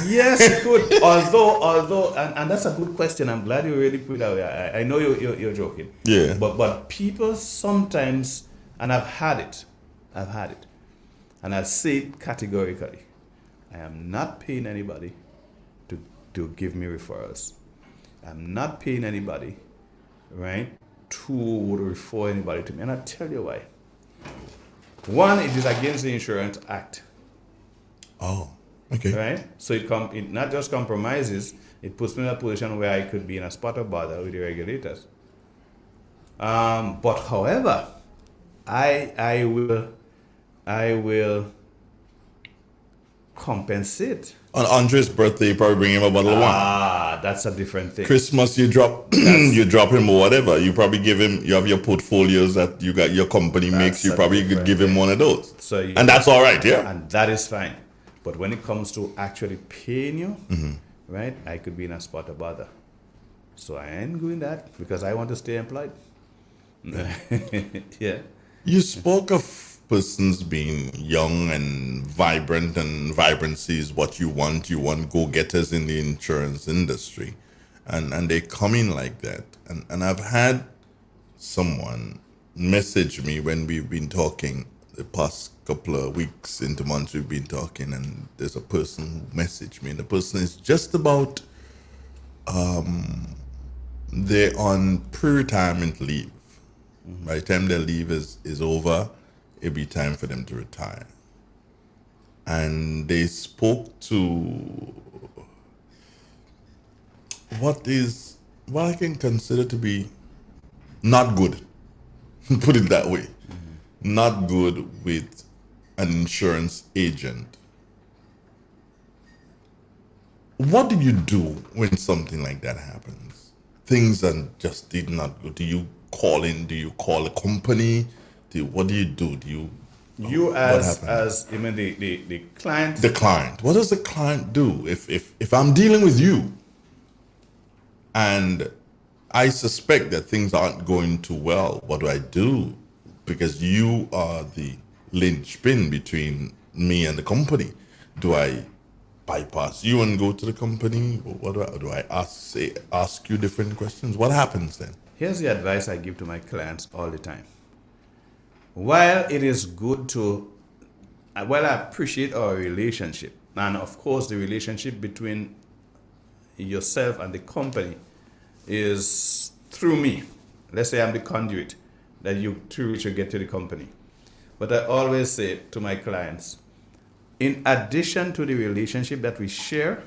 Yes, it could. Although, and that's a good question. I'm glad you really put it out there. I know you're joking. Yeah. But people sometimes, and I've had it, and I'll say it categorically, I am not paying anybody to give me referrals. I'm not paying anybody, right, to refer anybody to me. And I'll tell you why. One, it is against the Insurance Act. Oh, okay. Right? So it not just compromises, it puts me in a position where I could be in a spot of bother with the regulators. But however, I will compensate. On Andre's birthday, you probably bring him a bottle of wine. Ah, that's a different thing. Christmas, you drop you drop him or whatever. You probably give him. You have your portfolios that you got your company makes. You probably could give him one of those. So and that's all right, yeah. And that is fine. But when it comes to actually paying you, Mm-hmm. right, I could be in a spot of bother. So I ain't doing that because I want to stay employed. Yeah. You spoke of persons being young and vibrant, and vibrancy is what you want. You want go-getters in the insurance industry, and they come in like that. And I've had someone message me when we've been talking the past couple of weeks into months we've been talking, and there's a person who messaged me, and the person is just about they're on pre-retirement leave. By the time their leave is over, it'll be time for them to retire. And they spoke to what I can consider to be not good. Put it that way. Not good with an insurance agent. What do you do when something like that happens? Things that just did not go. Do you call in? Do you call a company? What do you do? You as you mean the client? The client. What does the client do if I'm dealing with you and I suspect that things aren't going too well? What do I do? Because you are the linchpin between me and the company. Do I bypass you and go to the company? Or what do I ask you different questions? What happens then? Here's the advice I give to my clients all the time. While it is good while I appreciate our relationship, and of course the relationship between yourself and the company is through me. Let's say I'm the conduit that through which you get to the company. But I always say to my clients, in addition to the relationship that we share,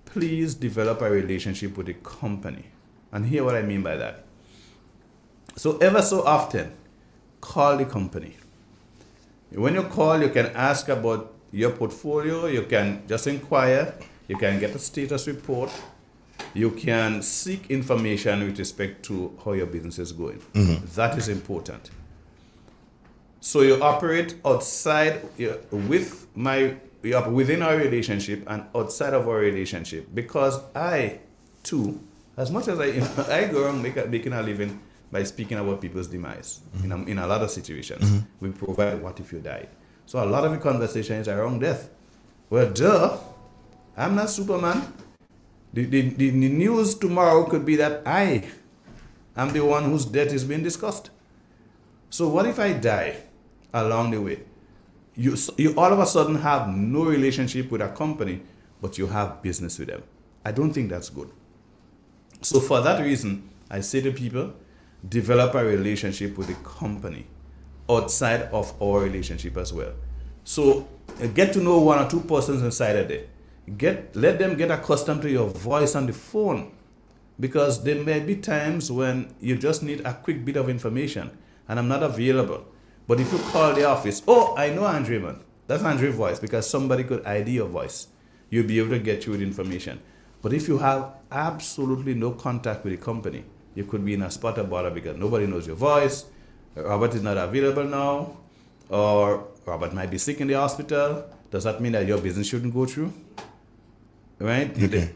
please develop a relationship with the company. And hear what I mean by that. So ever so often, call the company. When you call, you can ask about your portfolio, you can just inquire, you can get a status report, you can seek information with respect to how your business is going. Mm-hmm. That is important. So you operate outside within our relationship and outside of our relationship, because I too, as much as I go around making a living by speaking about people's demise, mm-hmm. in a lot of situations, mm-hmm. we provide what if you died. So a lot of the conversation is around death. Well, duh, I'm not Superman. The news tomorrow could be that I am the one whose death is being discussed. So what if I die along the way? You all of a sudden have no relationship with a company, but you have business with them. I don't think that's good. So for that reason, I say to people, develop a relationship with the company outside of our relationship as well. So get to know one or two persons inside of there. Let them get accustomed to your voice on the phone, because there may be times when you just need a quick bit of information and I'm not available. But if you call the office, oh, I know Andre, man. That's Andre's voice, because somebody could ID your voice. You'll be able to get you with information. But if you have absolutely no contact with the company, you could be in a spot of bother because nobody knows your voice, Robert is not available now, or Robert might be sick in the hospital. Does that mean that your business shouldn't go through? Right? Okay.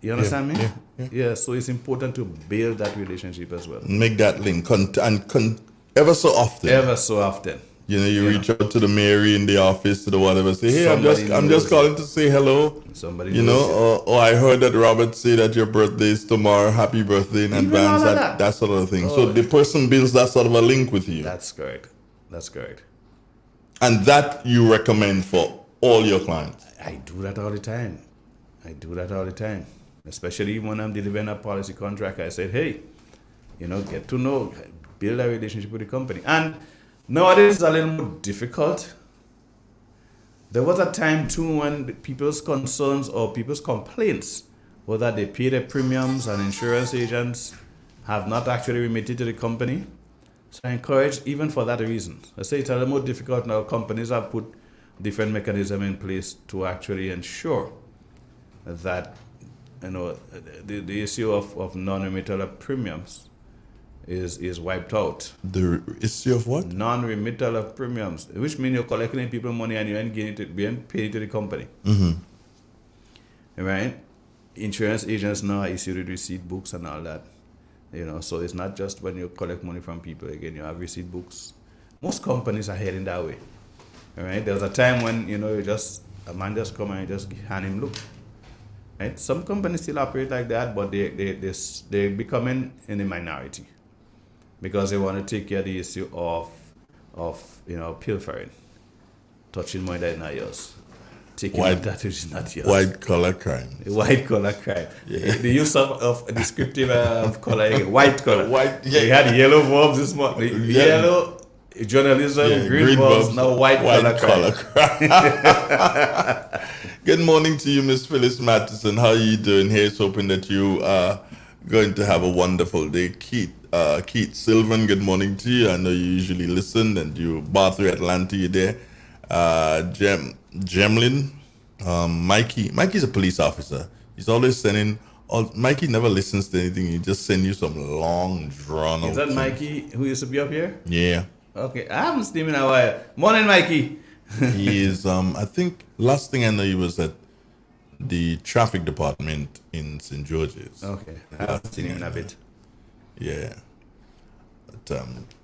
You understand me? Yeah. So it's important to build that relationship as well. Make that link ever so often. Ever so often. You reach out to the Mary in the office, to the whatever, say, hey, I'm just calling to say hello. Somebody or I heard that Robert say that your birthday is tomorrow. Happy birthday in advance. That sort of thing. So the person builds that sort of a link with you. That's correct. And that you recommend for all your clients. I do that all the time. Especially when I'm delivering a policy contract. I said, hey, get to know, build a relationship with the company. And nowadays it's a little more difficult. There was a time too when people's concerns or people's complaints were that they pay their premiums and insurance agents have not actually remitted to the company. So I encourage, even for that reason. I say it's a little more difficult now. Companies have put different mechanism in place to actually ensure that the issue of non-remittal of premiums is wiped out. The issue of what? Non-remittal of premiums, which means you're collecting people money and you ain't being paid to the company. Right? Insurance agents now issue receipt books and all that. So it's not just when you collect money from people. Again, you have receipt books. Most companies are heading that way. All right? There was a time when, a man just come and you just hand him look. Right? Some companies still operate like that, but they're becoming in a minority because they want to take care of the issue of pilfering, touching money that is not yours, taking money that is not yours. White collar crime. White collar crime. Yeah. The use of a descriptive color, white collar. White. Yeah. We had yellow verbs this morning. Yellow journalism, green verbs, now white collar crime. Good morning to you, Miss Phyllis Matheson. How are you doing? Here's hoping that you are going to have a wonderful day. Keith Sylvan, good morning to you. I know you usually listen, and you bar through Atlanta, you're there. Gemlin, Mikey's a police officer. He's always sending. Mikey never listens to anything. He just send you some long, drawn out. Is that Mikey who used to be up here? Yeah. Okay, I haven't seen him in a while. Morning, Mikey. He is. I think last thing I know, he was at the traffic department in St. George's. Okay, I haven't seen him in a bit. Yeah. But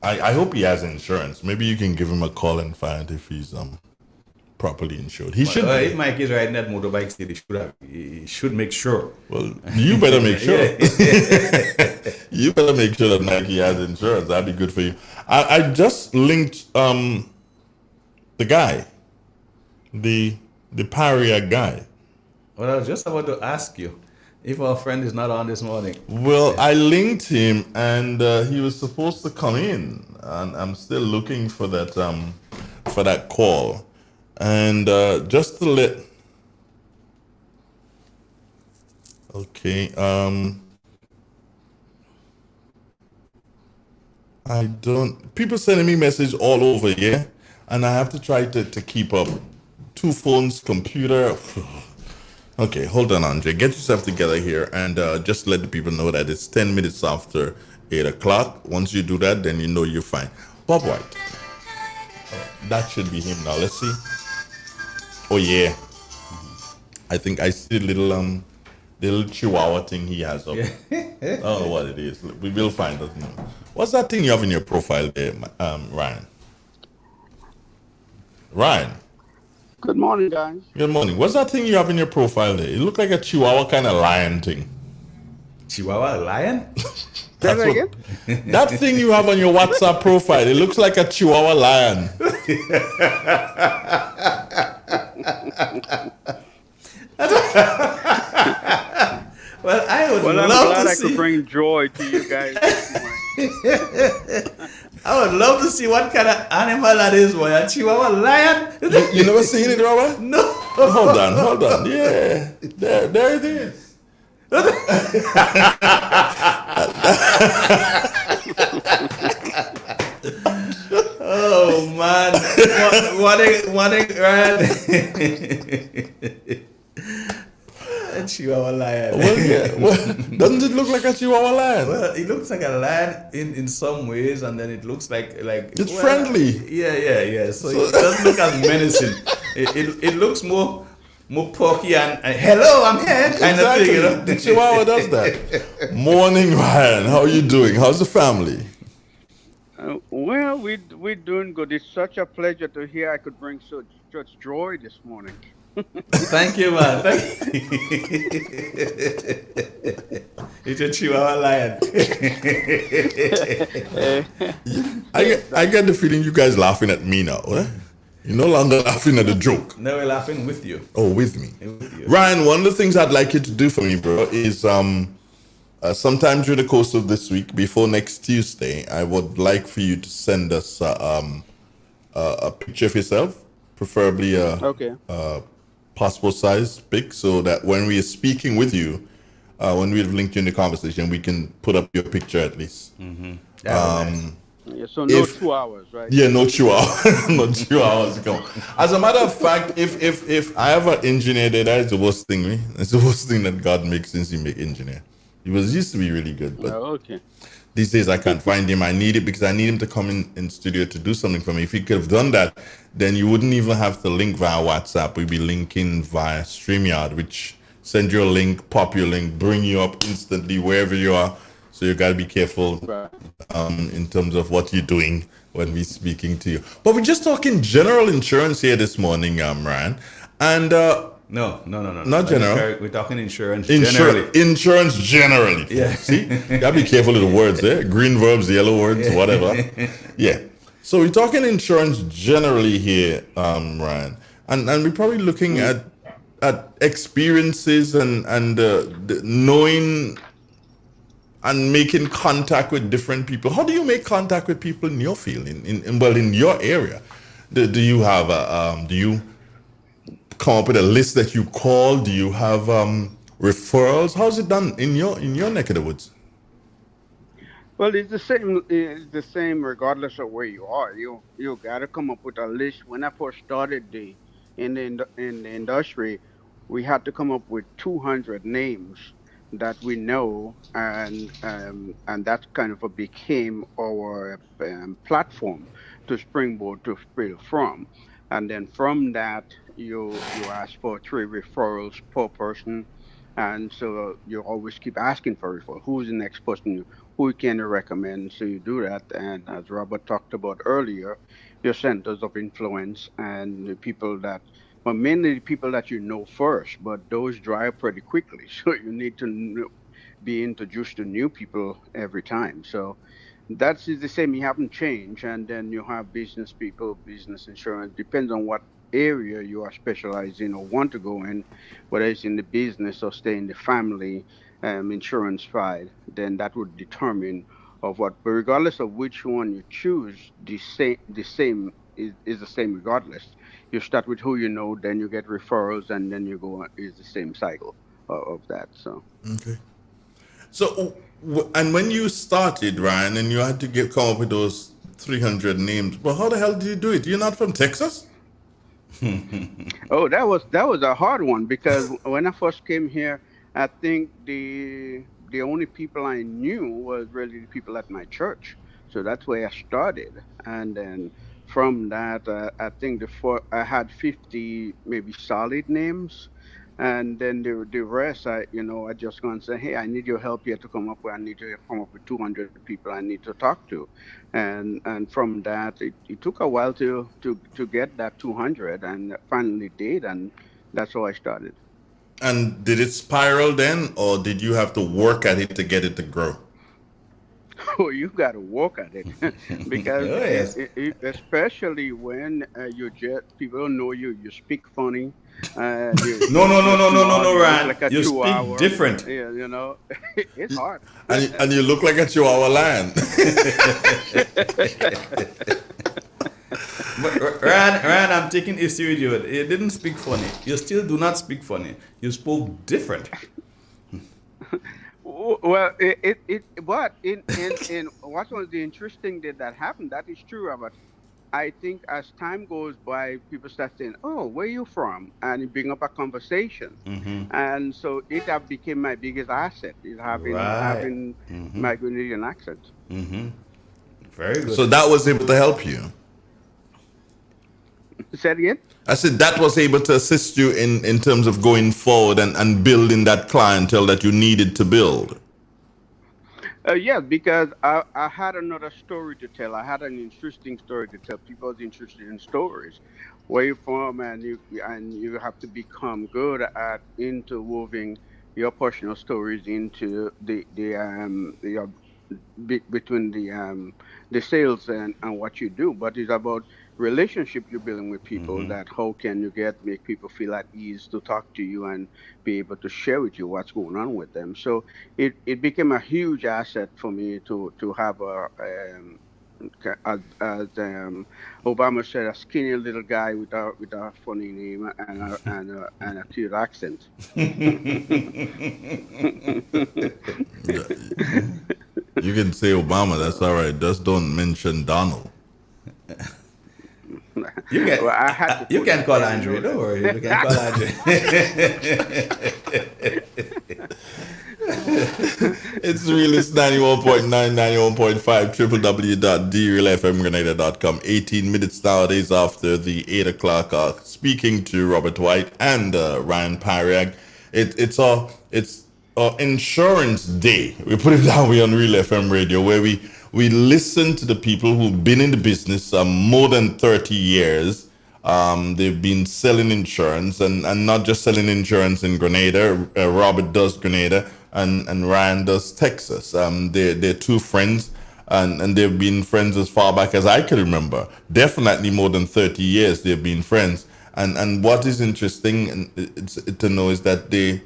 I hope he has insurance. Maybe you can give him a call and find if he's properly insured. He should. If Mike is riding that motorbike still, he should make sure. Well, you better make sure. You better make sure that Nike has insurance. That'd be good for you. I just linked the guy, the Paria guy. Well, I was just about to ask you if our friend is not on this morning. Well, I linked him, and he was supposed to come in, and I'm still looking for that call. And just to let, okay, I don't, people sending me messages all over, yeah, and I have to try to keep up. 2 phones, computer. Okay, hold on, Andre. Get yourself together here and just let the people know that it's 10 minutes after 8 o'clock. Once you do that, then you know you're fine. Bob White. That should be him now. Let's see. Oh yeah, I think I see the little chihuahua thing he has up. I don't know what it is. We will find out. What's that thing you have in your profile there, Ryan? Ryan. Good morning, guys. Good morning. What's that thing you have in your profile there? It looked like a chihuahua kind of lion thing. Chihuahua lion? Say that again? That thing you have on your WhatsApp profile, it looks like a chihuahua lion. Well, I would I'm love glad to I see. could bring joy to you guys this morning. I would love to see what kind of animal that is, boy. A chihuahua lion? You never seen it, Robert? No. Hold on. Yeah, there it is. Oh man, what a Chihuahua lion. Doesn't it look like a Chihuahua lion? Well, it looks like a lion in some ways, and then it looks like it's friendly. Yeah. So it doesn't look as menacing. It looks more porky and hello, I'm here kind of thing. You know? The Chihuahua does that. Morning, Ryan. How are you doing? How's the family? Well, we're doing good. It's such a pleasure to hear I could bring such joy this morning. Thank you, man. It's a Chihuahua lion. I get the feeling you guys laughing at me now. Eh? You're no longer laughing at the joke. No, we're laughing with you. Oh, with me. With you. Ryan, one of the things I'd like you to do for me, bro, is sometime during the course of this week, before next Tuesday, I would like for you to send us a picture of yourself, preferably a passport size pic, so that when we are speaking with you, when we've linked you in the conversation, we can put up your picture at least. Mm-hmm. Yeah, so no If 2 hours, right? yeah, no 2 hours, no 2 hours ago. As a matter of fact, if I have an engineer there, that is the worst thing, me. It's the worst thing that God makes since He make engineer. He was used to be really good, but Oh, okay. these days I can't find him. I need it because I need him to come in studio to do something for me. If he could have done that, then you wouldn't even have to link via WhatsApp. We'd be linking via StreamYard, which send you a link, pop your link, bring you up instantly wherever you are. So you got to be careful in terms of what you're doing when we're speaking to you. But we're just talking general insurance here this morning, Ryan. And No. not general. We're talking insurance generally. Insurance generally. Yeah. See, you gotta be careful with the words there. Green verbs, yellow words, whatever. Yeah. So we're talking insurance generally here, Ryan, and we're probably looking at experiences and knowing and making contact with different people. How do you make contact with people in your field, in your area? Do you have do you come up with a list that you call? Do you have referrals? How's it done in your neck of the woods? Well, it's the same. It's the same regardless of where you are. You got to come up with a list. When I first started in the industry, we had to come up with 200 names that we know, and that kind of became our platform to springboard to build from. And then from that, you ask for 3 referrals per person, and so you always keep asking for referral. Who's the next person? Who can you recommend? So you do that, and as Robert talked about earlier, your centers of influence and the people that, well, mainly the people that you know first, but those dry up pretty quickly. So you need to be introduced to new people every time. So that's the same. You haven't changed, and then you have business people, business insurance. Depends on what area you are specialized in or want to go in, whether it's in the business or stay in the family insurance side. Then that would determine of what. But regardless of which one you choose, the same is the same regardless. You start with who you know, then you get referrals, and then you go. Is the same cycle of that. So. Okay. So, and when you started, Ryan, and you had to come up with those 300 names, well, how the hell did you do it? You're not from Texas? Oh, that was a hard one because when I first came here, I think the only people I knew was really the people at my church. So that's where I started, and then from that, I think I had 50 maybe solid names, and then the rest, I just go and say, hey, I need your help here to come up with. I need to come up with 200 people I need to talk to, and from that, it took a while to get that 200, and finally did, and that's how I started. And did it spiral then, or did you have to work at it to get it to grow? Oh, you got to work at it because Oh, yes. especially when you just people don't know you. You speak funny. No, You're small, you look Ryan. like a You speak chihuahua. different. Yeah, it's hard. And you look like a Chihuahua lion. But Ryan, I'm taking issue with you. You didn't speak funny. You still do not speak funny. You spoke different. Well, but in what was the interesting that happened? That is true, Robert. I think as time goes by, people start saying, "Oh, where you from?" and it bring up a conversation, Mm-hmm. and so it have became my biggest asset is Right. having Mm-hmm. my Grenadian accent. Mm-hmm. Very good. So that was able to help you. Say it again. I said that was able to assist you in terms of going forward and building that clientele that you needed to build. Yes, because I had another story to tell. I had an interesting story to tell. People are interested in stories. Where you from, and you have to become good at interweaving your personal stories into between the sales and what you do. But it's about relationship you're building with people. Mm-hmm. That how can you make people feel at ease to talk to you and be able to share with you what's going on with them. So it became a huge asset for me to have as Obama said, a skinny little guy with a funny name and a cute accent. You can say Obama. That's all right. Just don't mention Donald. You can, Well, I had to you put can that call there, Andre. Don't that. worry. You can call Andre. It's Realist 91.9, 91.5, www.drealfmgrenada.com. 18 minutes nowadays after the 8 o'clock speaking to Robert Whyte and Ryan Pariag. It's insurance day. We put it that way on Real FM radio, where we listen to the people who've been in the business more than 30 years. They've been selling insurance and not just selling insurance in Grenada. Robert does Grenada and Ryan does Texas. They're two friends and they've been friends as far back as I can remember. Definitely more than 30 years they've been friends. And what is interesting to know is that they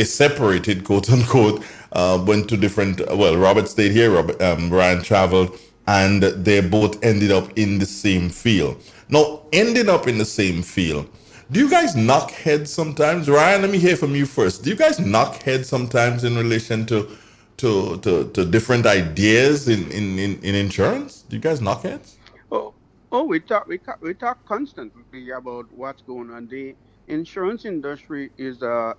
separated, quote unquote, went to different, Robert stayed here, Ryan traveled, and they both ended up in the same field. Now, ending up in the same field, do you guys knock heads sometimes? Ryan, let me hear from you first. Do you guys knock heads sometimes in relation to different ideas in insurance? Do you guys knock heads? We talk constantly about what's going on. The insurance industry is a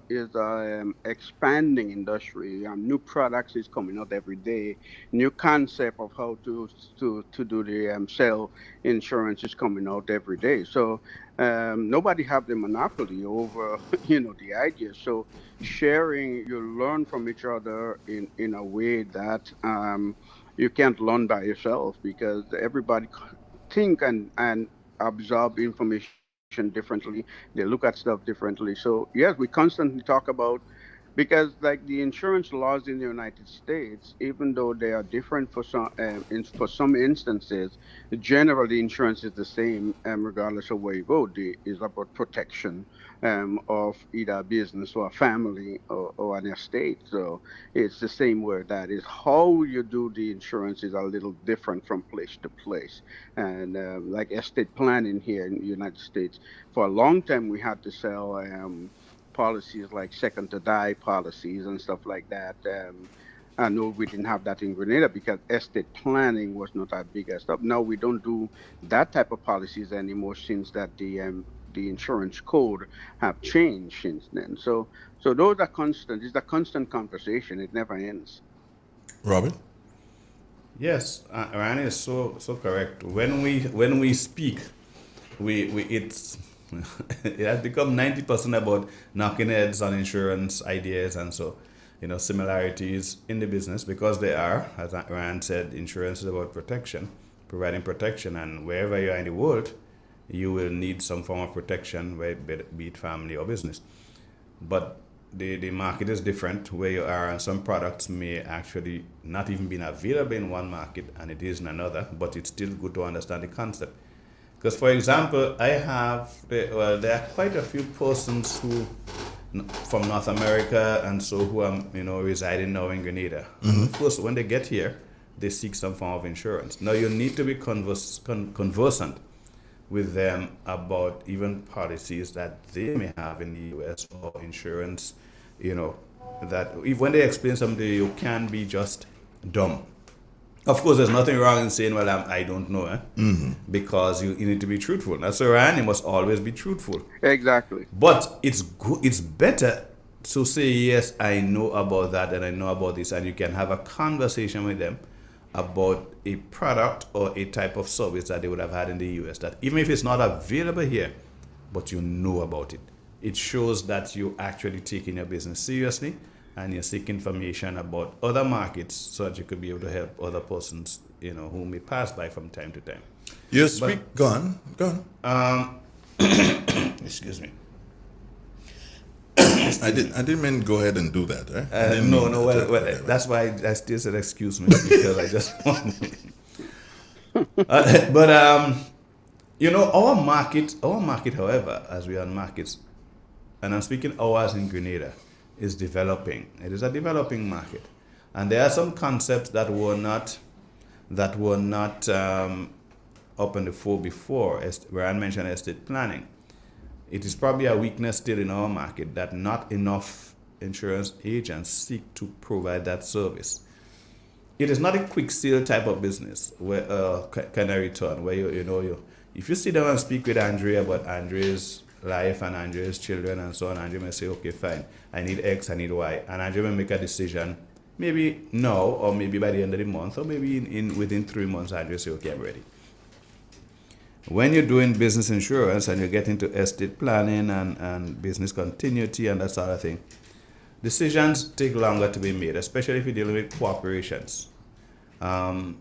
expanding industry. New products is coming out every day. New concept of how to do the sell insurance is coming out every day. So nobody have the monopoly over the idea. So sharing, you learn from each other in a way that you can't learn by yourself, because everybody think and absorb information differently. They look at stuff differently. So yes, we constantly talk about, because like the insurance laws in the United States, even though they are different for some instances, generally insurance is the same, regardless of where you go. Is about protection of either a business or a family or an estate. So it's the same word. That is how you do the insurance is a little different from place to place. And like estate planning here in the United States, for a long time we had to sell policies like second to die policies and stuff like that. I know we didn't have that in Grenada because estate planning was not our biggest stuff. Now we don't do that type of policies anymore, since that the insurance code have changed since then. So those are constant. It's a constant conversation. It never ends. Robert? Yes, Ryan is so correct. When we speak, it's it has become 90% about knocking heads on insurance ideas, and so similarities in the business, because they are, as Ryan said, insurance is about protection, providing protection, and wherever you are in the world, you will need some form of protection, be it family or business. But the market is different where you are, and some products may actually not even be available in one market and it is in another, but it's still good to understand the concept. Because, for example, there are quite a few persons who from North America and so who are residing now in Grenada. Mm-hmm. Of course, when they get here, they seek some form of insurance. Now you need to be conversant with them about even policies that they may have in the US or insurance. That if when they explain something, you can't be just dumb. Of course, there's nothing wrong in saying, well, I don't know, mm-hmm. because you need to be truthful. That's why Ryan, you must always be truthful. Exactly. But it's better to say, yes, I know about that and I know about this, and you can have a conversation with them about a product or a type of service that they would have had in the US, that even if it's not available here, but you know about it. It shows that you actually taking your business seriously, and you seek information about other markets so that you could be able to help other persons, who may pass by from time to time. You speak. Go on. Excuse me. I didn't mean go ahead and do that, right? No. Well, that's why I still said excuse me, because I just want. But our market, however, as we are in markets, and I'm speaking ours in Grenada, is developing. It is a developing market, and there are some concepts that were not up in the fore before. As Ryan mentioned, estate planning. It is probably a weakness still in our market that not enough insurance agents seek to provide that service. it is not a quick sale type of business where kind of return where you if you sit down and speak with Andrea about Andrea's life and Andrea's children and so on, Andrea may say, okay, fine, I need X, I need Y, and Andrea may make a decision maybe now or maybe by the end of the month or maybe within 3 months. Andrea say, okay, I'm ready. When you're doing business insurance and you get into estate planning and business continuity and that sort of thing, decisions take longer to be made, especially if you're dealing with corporations. While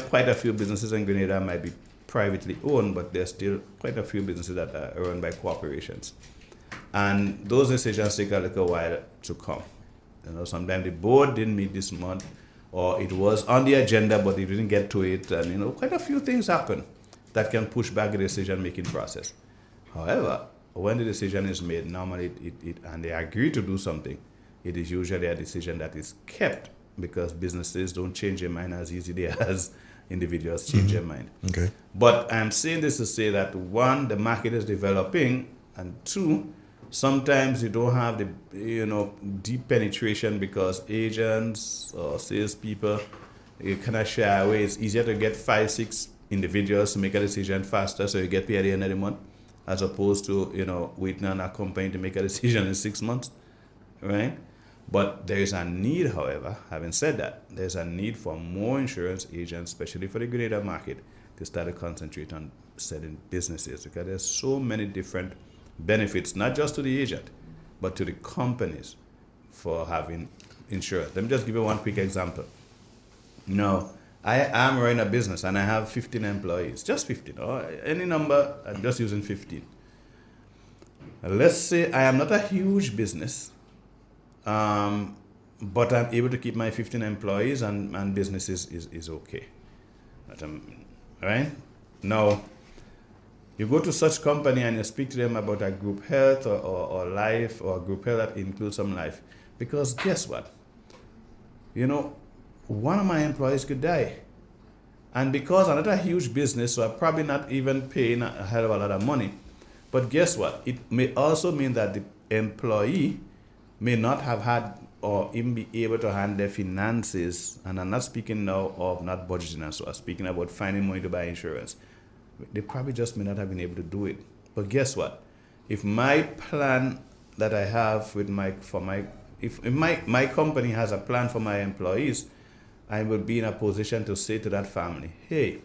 quite a few businesses in Grenada might be privately owned, but there's still quite a few businesses that are run by corporations. And those decisions take a little while to come. Sometimes the board didn't meet this month, or it was on the agenda, but it didn't get to it, and quite a few things happen that can push back the decision-making process. However, when the decision is made, normally and they agree to do something, it is usually a decision that is kept because businesses don't change their mind as easily as individuals change their mind. Okay. But I'm saying this to say that one, the market is developing, and two, sometimes you don't have the deep penetration because agents or salespeople kind of shy away. It's easier to get 5-6 individuals to make a decision faster, so you get paid at the end of the month, as opposed to waiting on a company to make a decision in 6 months, right? But there is a need, however, having said that, there's a need for more insurance agents, especially for the Grenada market, to start to concentrate on selling businesses, because there's so many different benefits, not just to the agent, but to the companies for having insurance. Let me just give you one quick example. I am running a business and I have 15 employees, just 15, or any number, I'm just using 15. Let's say I am not a huge business, but I'm able to keep my 15 employees and business is okay. Right? Now, you go to such company and you speak to them about a group health or life, or a group health that includes some life. Because guess what? One of my employees could die. And because I'm not a huge business, so I'm probably not even paying a hell of a lot of money. But guess what? It may also mean that the employee may not have had or even be able to handle their finances. And I'm not speaking now of not budgeting, so I'm speaking about finding money to buy insurance. They probably just may not have been able to do it. But guess what? If my plan that I have with if my company has a plan for my employees, I will be in a position to say to that family, hey,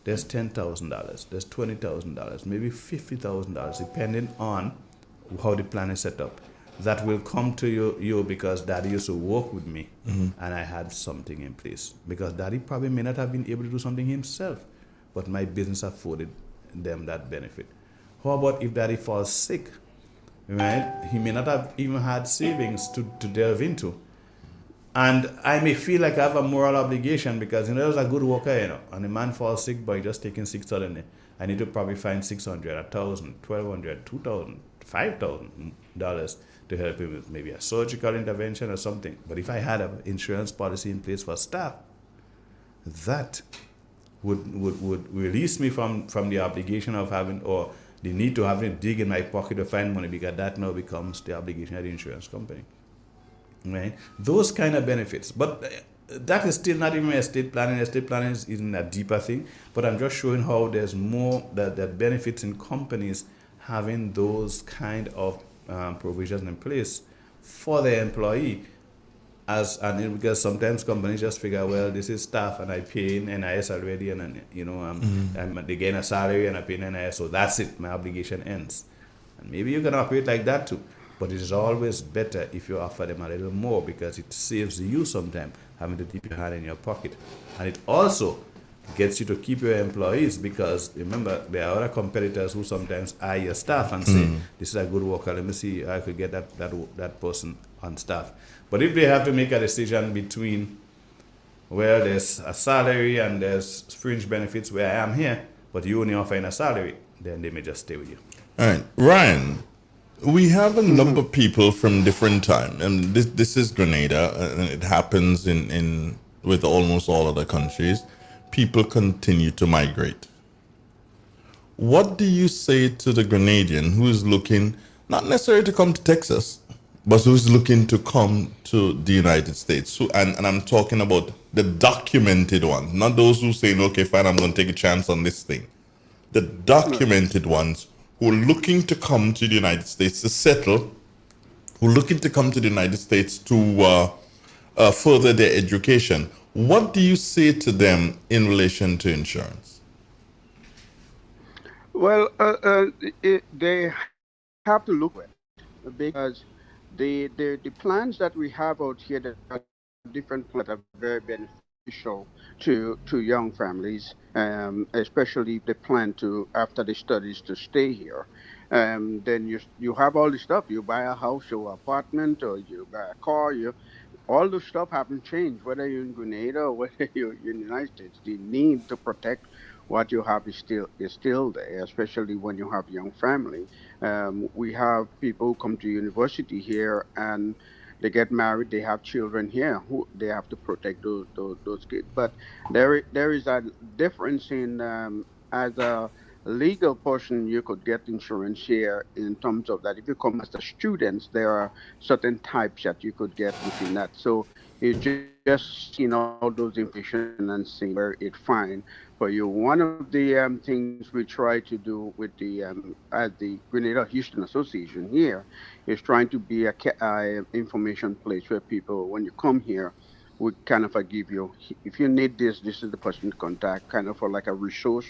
there's $10,000, there's $20,000, maybe $50,000, depending on how the plan is set up. That will come to you because Daddy used to work with me, and I had something in place. Because Daddy probably may not have been able to do something himself, but my business afforded them that benefit. How about if Daddy falls sick, right? He may not have even had savings to delve into. And I may feel like I have a moral obligation because, there's a good worker, and the man falls sick by just taking $6,000. I need to probably find $600, $1,000, $1,200, $2,000, $5,000 to help him with maybe a surgical intervention or something. But if I had an insurance policy in place for staff, that would release me from the obligation of having, or the need to having to dig in my pocket to find money, because that now becomes the obligation of the insurance company. Right? Those kind of benefits. But that is still not even estate planning. Estate planning is in a deeper thing. But I'm just showing how there's more that benefits in companies having those kind of provisions in place for the employee. Because sometimes companies just figure, well, this is staff and I pay in NIS already, and they gain a salary and I pay in NIS, so that's it. My obligation ends. And maybe you can operate like that too. But it is always better if you offer them a little more, because it saves you sometimes having to keep your hand in your pocket. And it also gets you to keep your employees, because remember, there are other competitors who sometimes eye your staff and say, this is a good worker, let me see I could get that person on staff. But if they have to make a decision between, well, there's a salary and there's fringe benefits where I am here, but you only offering a salary, then they may just stay with you. All right. Ryan, we have a number of people from different time, and this is Grenada, and it happens in with almost all other countries. People continue to migrate. What do you say to the Grenadian who is looking not necessarily to come to Texas, but who's looking to come to the United States. And I'm talking about the documented ones, not those who say, okay, fine, I'm going to take a chance on this thing. The documented ones who are looking to come to the United States to settle, who are looking to come to the United States to further their education. What do you say to them in relation to insurance? Well, they have to look at it because the plans that we have out here, there are different plans that are very beneficial to young families, especially if they plan to after the studies to stay here. Then you have all the stuff. You buy a house or apartment, or you buy a car. You all the stuff haven't changed, whether you're in Grenada or whether you're in the United States. The need to protect what you have is still there, especially when you have young family. We have people who come to university here and they get married, they have children here who they have to protect those kids. But there is a difference in as a legal person, you could get insurance here in terms of that. If you come as a student, there are certain types that you could get within that. So it's just seeing all those information and seeing where it fine for you. One of the things we try to do with the at the Grenada Houston Association here is trying to be a information place where people, when you come here, we kind of give you, if you need this, this is the person to contact, kind of for like a resource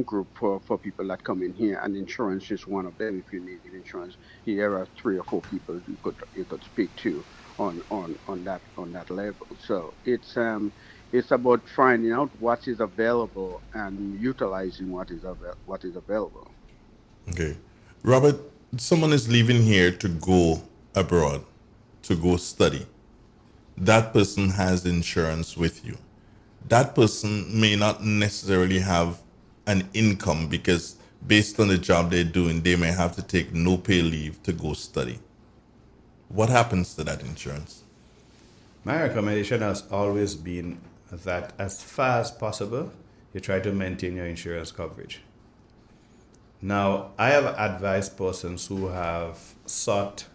group for people that come in here, and insurance is one of them. If you need insurance, here are 3 or 4 people you could speak to on that level. So it's about finding out what is available and utilizing what is available. Okay. Robert, someone is leaving here to go abroad, to go study. That person has insurance with you. That person may not necessarily have an income because based on the job they're doing, they may have to take no pay leave to go study. What happens to that insurance? My recommendation has always been that as far as possible, you try to maintain your insurance coverage. Now, I have advised persons who have sought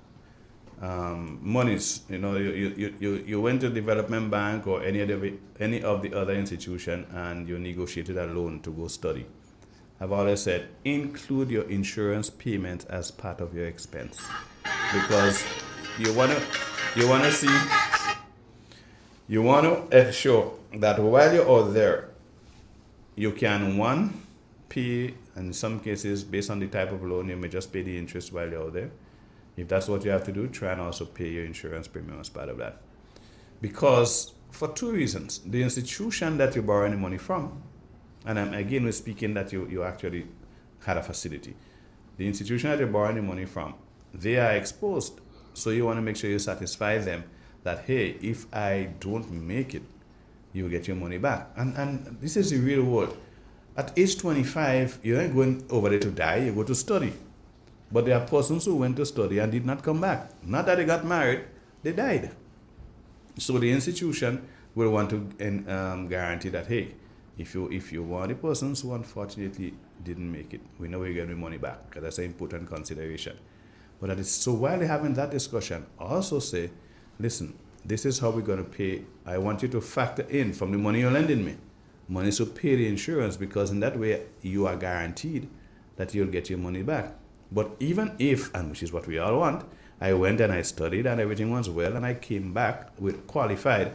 monies. You went to development bank or any of the other institution and you negotiated a loan to go study. I've always said include your insurance payment as part of your expense, because you want to ensure that while you're out there, you can pay, and in some cases based on the type of loan, you may just pay the interest while you're out there. If that's what you have to do, try and also pay your insurance premium as part of that. Because for 2 reasons. The institution that you're borrowing the money from, and we're speaking that you actually had a facility. The institution that you're borrowing the money from, they are exposed. So you want to make sure you satisfy them that, hey, if I don't make it, you will get your money back. And this is the real world. At age 25, you ain't going over there to die, you go to study. But there are persons who went to study and did not come back. Not that they got married, they died. So the institution will want to guarantee that, hey, if you want the persons who unfortunately didn't make it, we know we're getting money back, because that's an important consideration. But so while they're having that discussion, also say, listen, this is how we're going to pay. I want you to factor in from the money you're lending me, money to pay the insurance, because in that way you are guaranteed that you'll get your money back. But even if, and which is what we all want, I went and I studied and everything was well and I came back with qualified,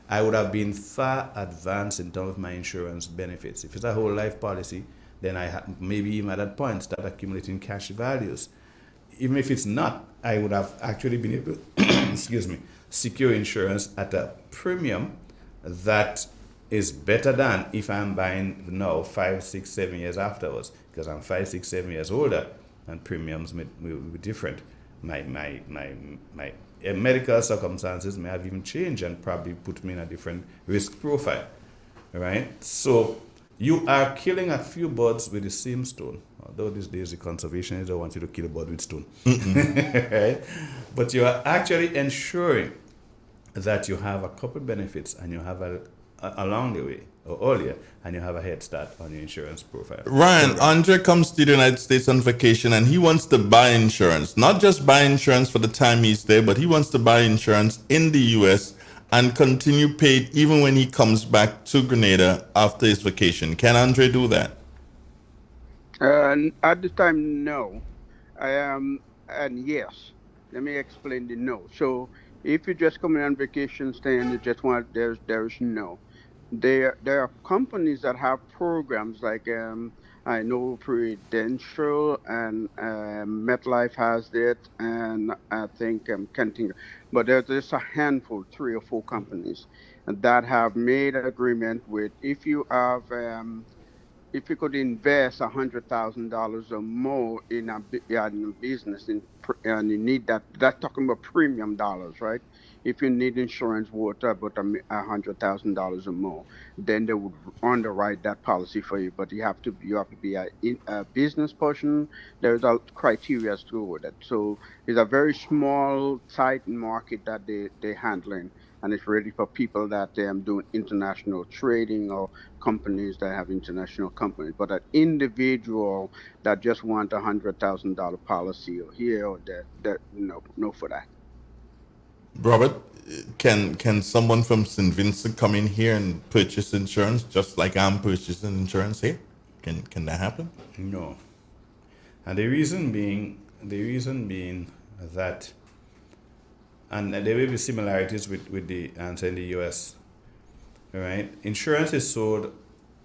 I would have been far advanced in terms of my insurance benefits. If it's a whole life policy, then I maybe even at that point start accumulating cash values. Even if it's not, I would have actually been able to secure insurance at a premium that is better than if I'm buying now 5, 6, 7 years afterwards, because I'm 5, 6, 7 years older and premiums will be different. My medical circumstances may have even changed and probably put me in a different risk profile, right? So you are killing a few birds with the same stone. Although these days the conservationists don't want you to kill a bird with stone. Right? But you are actually ensuring that you have a couple benefits and you have along the way or earlier, and you have a head start on your insurance profile. Ryan, program. Andre comes to the United States on vacation and he wants to buy insurance. Not just buy insurance for the time he's there, but he wants to buy insurance in the US and continue paid even when he comes back to Grenada after his vacation. Can Andre do that? At the time, no. And yes. Let me explain the no. So if you just coming on vacation, stay and you just want, there's no. There are companies that have programs like I know Prudential and MetLife has it, and I think can't think, but there's just a handful, 3 or 4 companies that have made agreement with if you could invest $100,000 or more in in a business and you need that, that's talking about premium dollars, right? If you need insurance worth about $100,000 or more, then they would underwrite that policy for you. But you have to be a business person. There's a criteria to go with it. So it's a very small, tight market that they handling, and it's ready for people that doing international trading or companies that have international companies. But an individual that just want $100,000 policy or here or there, no for that. Robert, can someone from St. Vincent come in here and purchase insurance just like I'm purchasing insurance here? Can that happen? No. And the reason being that, and there will be similarities with the answer in the US. All right, insurance is sold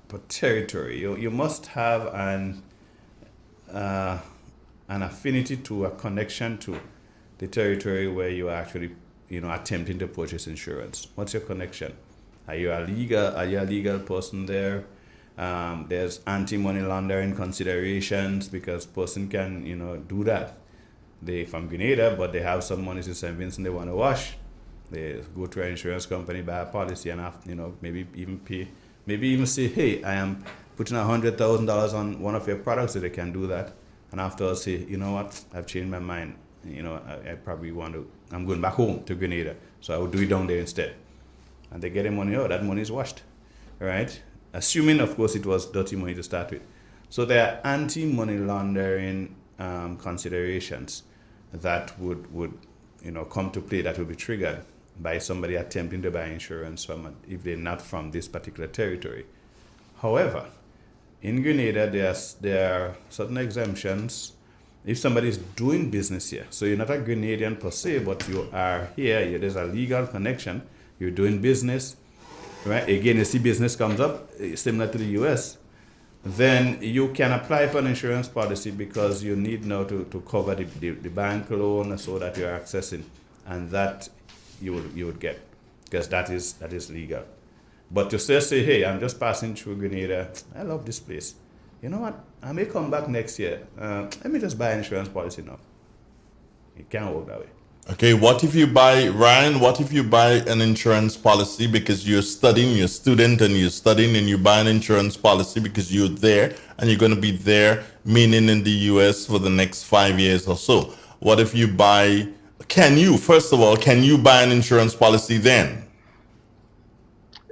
per territory. You must have an affinity to, a connection to the territory where you are actually attempting to purchase insurance. What's your connection? Are you a legal person there? There's anti-money laundering considerations because person can do that. They from Grenada, but they have some money to St. Vincent they want to wash. They go to an insurance company, buy a policy, and maybe even pay, maybe even say, hey, I am putting $100,000 on one of your products, so they can do that. And after say, you know what, I've changed my mind. I probably I'm going back home to Grenada, so I will do it down there instead. And they get the money out, that money is washed, right? Assuming, of course, it was dirty money to start with. So there are anti-money laundering considerations that would come to play, that will be triggered by somebody attempting to buy insurance if they're not from this particular territory. However, in Grenada, there are certain exemptions if somebody is doing business here. So you're not a Grenadian per se, but you are here. There's a legal connection. You're doing business, right? Again, you see business comes up, similar to the US, then you can apply for an insurance policy because you need now to cover the bank loan so that you're accessing, and that you would get, because that is legal. But to say, hey, I'm just passing through Grenada, I love this place. You know what? I may come back next year. Let me just buy an insurance policy now. It can't work that way. Okay, what if you buy an insurance policy because you're studying, you're a student and you're studying, and you buy an insurance policy because you're there and you're going to be there, meaning in the US for the next 5 years or so? What if you can you buy an insurance policy then?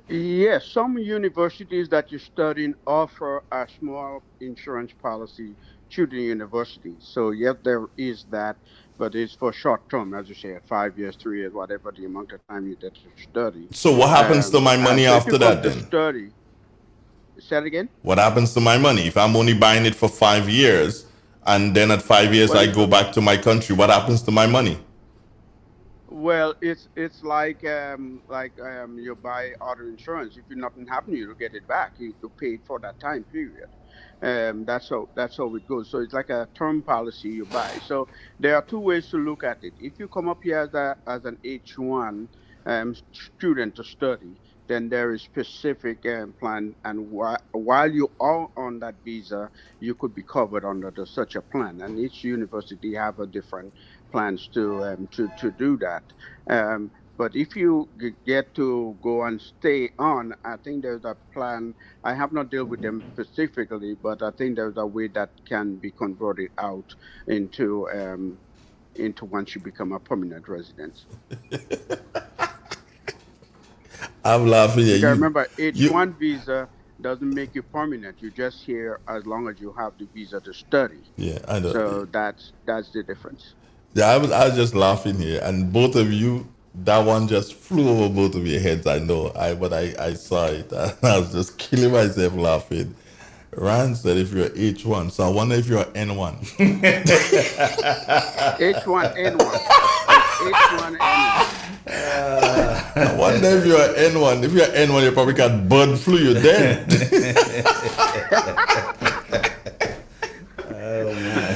Yes, some universities that you're studying offer a small insurance policy to the university. So yes, there is that, but it's for short term, as you say, 5 years, 3 years, whatever the amount of time you get to study. So what happens to my money So if you after come that to then? study, say it again. What happens to my money if I'm only buying it for 5 years and then at 5 years Well, I go back to my country? What happens to my money? Well, it's like you buy auto insurance. If nothing happens, you get it back. You paid for that time period. That's how it goes. So it's like a term policy you buy. So there are 2 ways to look at it. If you come up here as an H1 student to study, then there is specific plan, and while you are on that visa, you could be covered under such a plan. And each university have a different plans to do that. But if you get to go and stay on, I think there's a plan. I have not dealt with them specifically, but I think there's a way that can be converted out into once you become a permanent resident. I'm laughing You at got to you. remember, You, H1 visa doesn't make you permanent. You're just here as long as you have the visa to study. yeah, I know. So that's the difference. Yeah, I was just laughing here, and both of you, that one just flew over both of your heads. I know, I saw it. I was just killing myself laughing. Rand said, "If you're H1, so I wonder if you're N1." H1N1. It's H1N1. I wonder if you're N1. If you're N1, you probably got bird flu. You're dead. Oh man.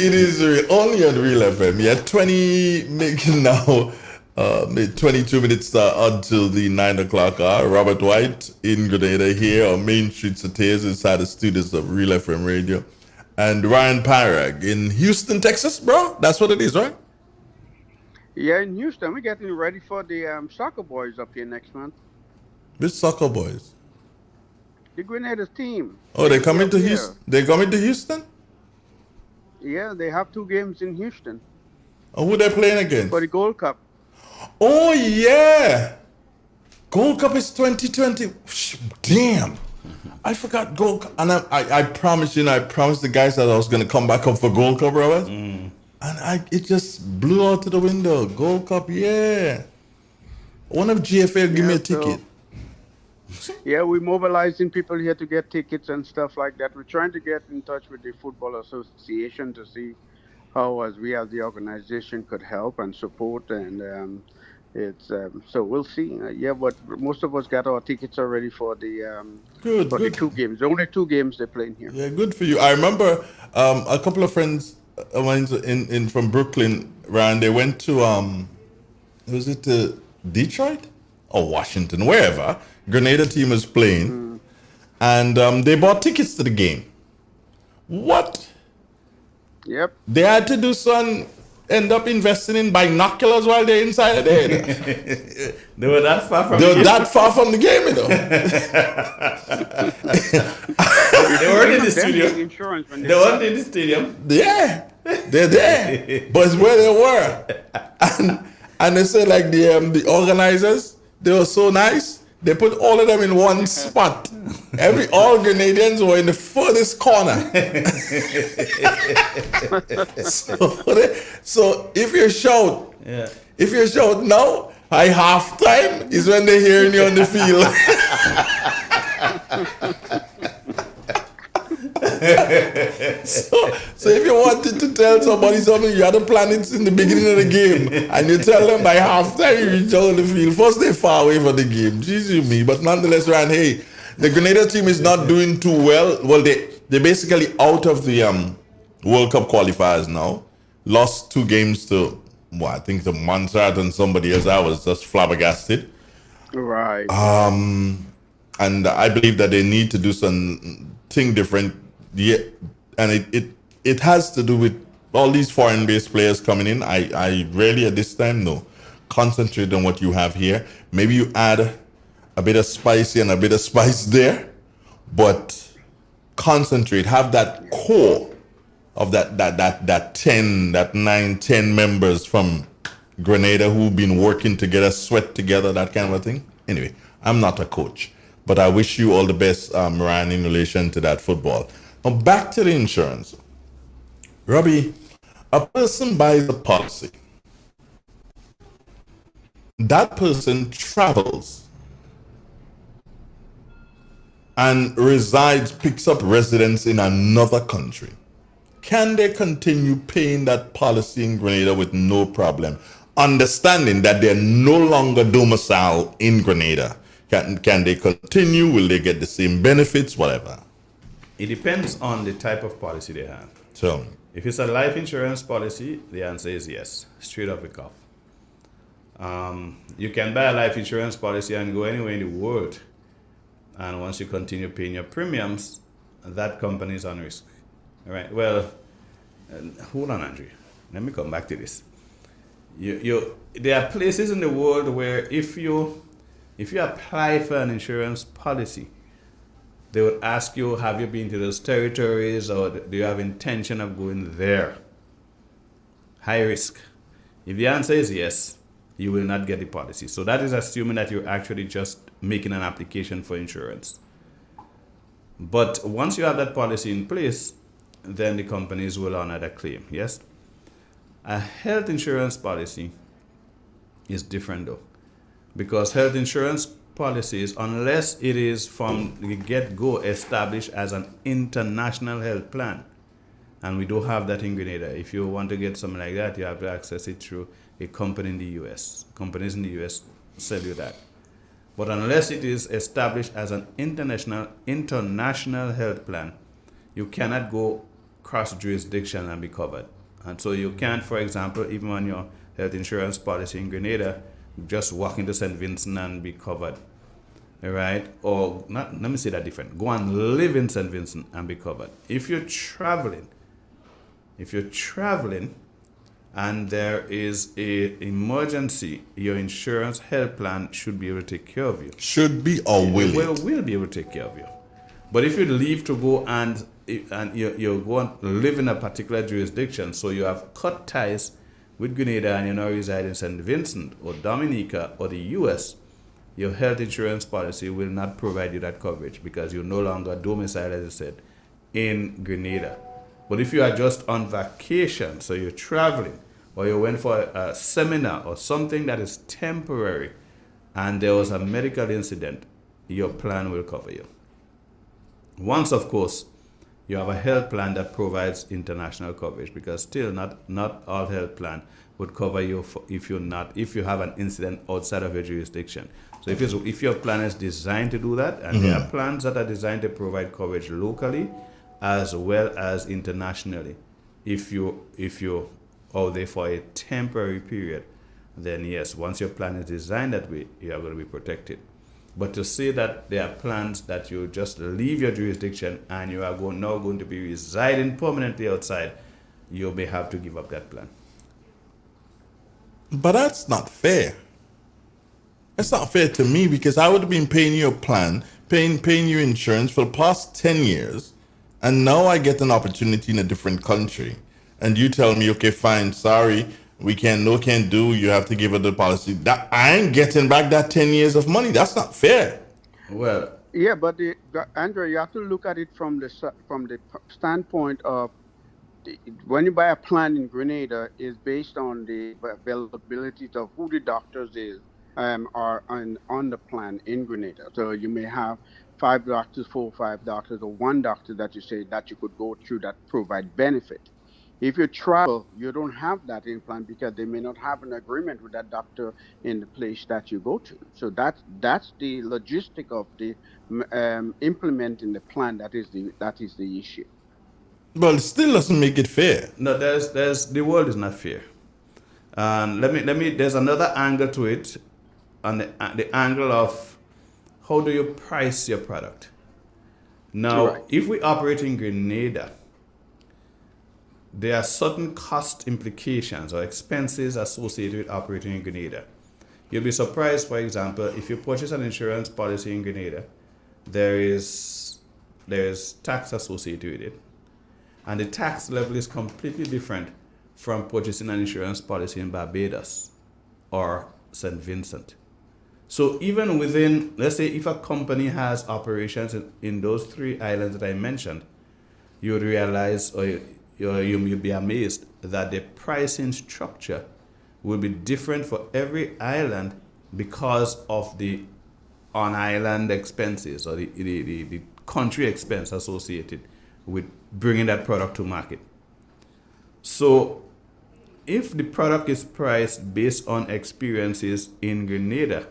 It is only on Real FM. Yeah, 20 making now, 22 minutes until the 9 o'clock hour. Robert Whyte in Grenada here on Main Street Satyrs inside the studios of Real FM Radio. And Ryan Parag in Houston, Texas, bro. That's what it is, right? Yeah, in Houston, we're getting ready for the soccer boys up here next month. Which soccer boys? The Grenada team. Oh, they're coming up to here. Houston. They're coming to Houston? Yeah, they have 2 games in Houston Oh, who they playing against? for the Gold Cup. Oh, yeah. Gold Cup is 2020. Damn. I forgot Gold Cup. And I promised you, and I promised the guys that I was going to come back up for Gold Cup, Robert. And it just blew out to the window. Gold Cup, yeah. One of GFA will give me a ticket. Yeah, we're mobilizing people here to get tickets and stuff like that. We're trying to get in touch with the Football Association to see how, as we as the organization, could help and support. And it's so we'll see. Yeah, but most of us got our tickets already for the the 2 games. The only 2 games they're playing here. Yeah, good for you. I remember a couple of friends in from Brooklyn, Ryan, they went to was it Detroit or Washington, wherever Grenada team was playing, and they bought tickets to the game. What? Yep. They had to do some end up investing in binoculars while they're inside there. They were that far from They were that far from the game, you know. They weren't in the stadium. Insurance when They weren't in the stadium. Yeah, they're there, but it's where they were. And they said like the organizers, they were so nice. They put all of them in one spot. All Grenadians were in the furthest corner. so if you shout, no, by halftime is when they're hearing you on the field. so if you wanted to tell somebody something, you had to plan it in the beginning of the game, and you tell them by halftime you reach out on the field. First, they're far away from the game. Jeez, you me, but nonetheless, Ryan, hey, the Grenada team is not doing too well. Well, they're basically out of the World Cup qualifiers now. Lost 2 games to, I think the Montserrat and somebody else. I was just flabbergasted. Right. And I believe that they need to do something different. Yeah, and it has to do with all these foreign-based players coming in. I really at this time concentrate on what you have here. Maybe you add a bit of spicy and a bit of spice there, but concentrate. Have that core of that 9, 10 members from Grenada who've been working together, sweat together, that kind of a thing. Anyway, I'm not a coach, but I wish you all the best, Ryan, in relation to that football. Now back to the insurance. Robbie, a person buys a policy. That person travels and picks up residence in another country. Can they continue paying that policy in Grenada with no problem, understanding that they're no longer domiciled in Grenada? Can they continue? Will they get the same benefits? Whatever. It depends on the type of policy they have. So, if it's a life insurance policy, the answer is yes, straight off the cuff. You can buy a life insurance policy and go anywhere in the world. And once you continue paying your premiums, that company is on risk. All right. Well, hold on, Andrew. Let me come back to this. There are places in the world where if you apply for an insurance policy, they would ask you, have you been to those territories, or do you have intention of going there? High risk. If the answer is yes, you will not get the policy. So that is assuming that you're actually just making an application for insurance. But once you have that policy in place, then the companies will honor that claim. Yes? A health insurance policy is different though, because health insurance policies, unless it is from the get-go established as an international health plan, and we don't have that in Grenada. If you want to get something like that, you have to access it through a company in the US. Companies in the US sell you that. But unless it is established as an international health plan, you cannot go cross jurisdiction and be covered. And so you can't, for example, even on your health insurance policy in Grenada, just walk into St. Vincent and be covered. All right? Or, not, let me say that different. Go and live in St. Vincent and be covered. If you're traveling and there is a emergency, your insurance health plan should be able to take care of you. Should be or will it? Will be able to take care of you. But if you leave to go and you go and live in a particular jurisdiction, so you have cut ties with Grenada and you now reside in St. Vincent or Dominica or the US, your health insurance policy will not provide you that coverage because you're no longer domiciled, as I said, in Grenada. But if you are just on vacation, so you're traveling, or you went for a seminar or something that is temporary, and there was a medical incident, your plan will cover you. Once, of course, you have a health plan that provides international coverage, because still not all health plan would cover you if you have an incident outside of your jurisdiction. So if your plan is designed to do that, and there are plans that are designed to provide coverage locally as well as internationally, if you're out there for a temporary period, then yes, once your plan is designed that way, you are going to be protected. But to say that there are plans that you just leave your jurisdiction and you are now going to be residing permanently outside, you may have to give up that plan. But that's not fair. That's not fair to me, because I would have been paying you a plan, paying you insurance for the past 10 years, and now I get an opportunity in a different country. And you tell me, okay, fine, sorry, can't do, you have to give it the policy. That I ain't getting back that 10 years of money. That's not fair. Well, yeah, but Andrew, you have to look at it from the standpoint of when you buy a plan in Grenada, is based on the availability of who the doctors are on the plan in Grenada. So you may have 5 doctors, 4 or 5 doctors, or 1 doctor that you say that you could go through that provide benefit. If you travel, you don't have that in plan because they may not have an agreement with that doctor in the place that you go to. So that's the logistic of the implementing the plan. That is the issue. But it still doesn't make it fair. No, the world is not fair. There's another angle to it, on the angle of how do you price your product. Now, right. If we operate in Grenada, there are certain cost implications or expenses associated with operating in Grenada. You'll be surprised, for example, if you purchase an insurance policy in Grenada, there is tax associated with it. And the tax level is completely different from purchasing an insurance policy in Barbados or St. Vincent. So even within, let's say if a company has operations in those 3 islands that I mentioned, you would realize, or you'll be amazed that the pricing structure will be different for every island because of the on-island expenses or the country expense associated with bringing that product to market. So if the product is priced based on experiences in Grenada,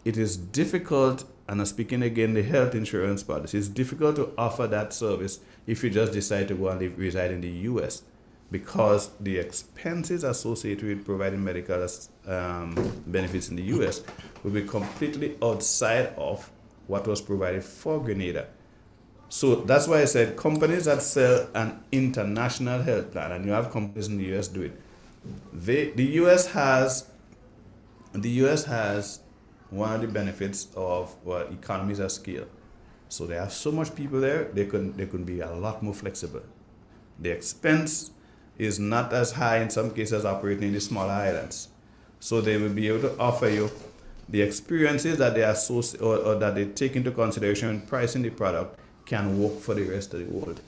it is difficult, and I'm speaking again the health insurance policy, it's difficult to offer that service if you just decide to go and reside in the US, because the expenses associated with providing medical benefits in the US will be completely outside of what was provided for Grenada. So that's why I said companies that sell an international health plan, and you have companies in the US do it, the US has one of the benefits of economies of scale. So they have so much people there, they can be a lot more flexible. The expense is not as high in some cases operating in the smaller islands. So they will be able to offer you the experiences that they associate or that they take into consideration when pricing the product can work for the rest of the world.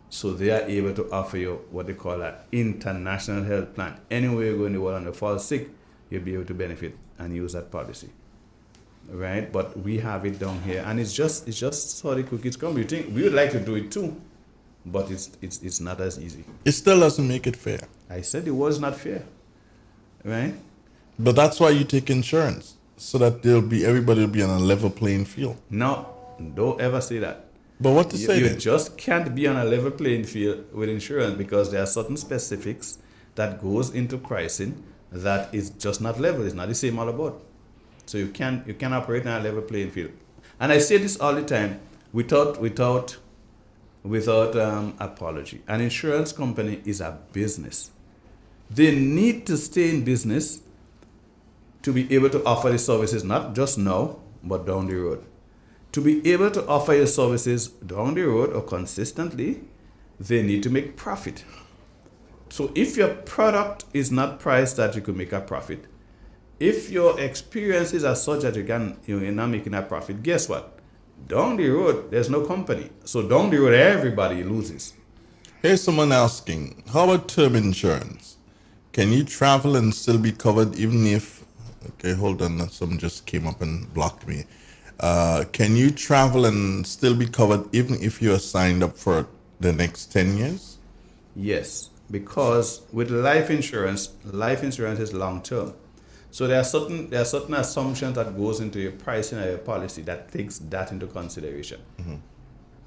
So they are able to offer you what they call an international health plan. Anywhere you go in the world and you fall sick, you'll be able to benefit and use that policy. Right? But we have it down here, and it's just how the cookies come. We would like to do it too, but it's not as easy. It still doesn't make it fair. I said the world's not fair. Right? But that's why you take insurance, so that everybody will be on a level playing field. No, don't ever say that. But what to say You then? just can't be on a level playing field with insurance, because there are certain specifics that goes into pricing that is just not level. It's not the same all about. So you can operate on a level playing field. And I say this all the time without apology. An insurance company is a business. They need to stay in business to be able to offer the services, not just now, but down the road. To be able to offer your services down the road or consistently, they need to make profit. So if your product is not priced that you could make a profit, if your experiences are such that you're not making a profit, guess what? Down the road, there's no company. So down the road, everybody loses. Here's someone asking, how about term insurance? Can you travel and still be covered even if... Okay, hold on. Someone just came up and blocked me. Can you travel and still be covered even if you are signed up for the next 10 years? Yes, because with life insurance is long term. So there are certain assumptions that goes into your pricing of your policy that takes that into consideration.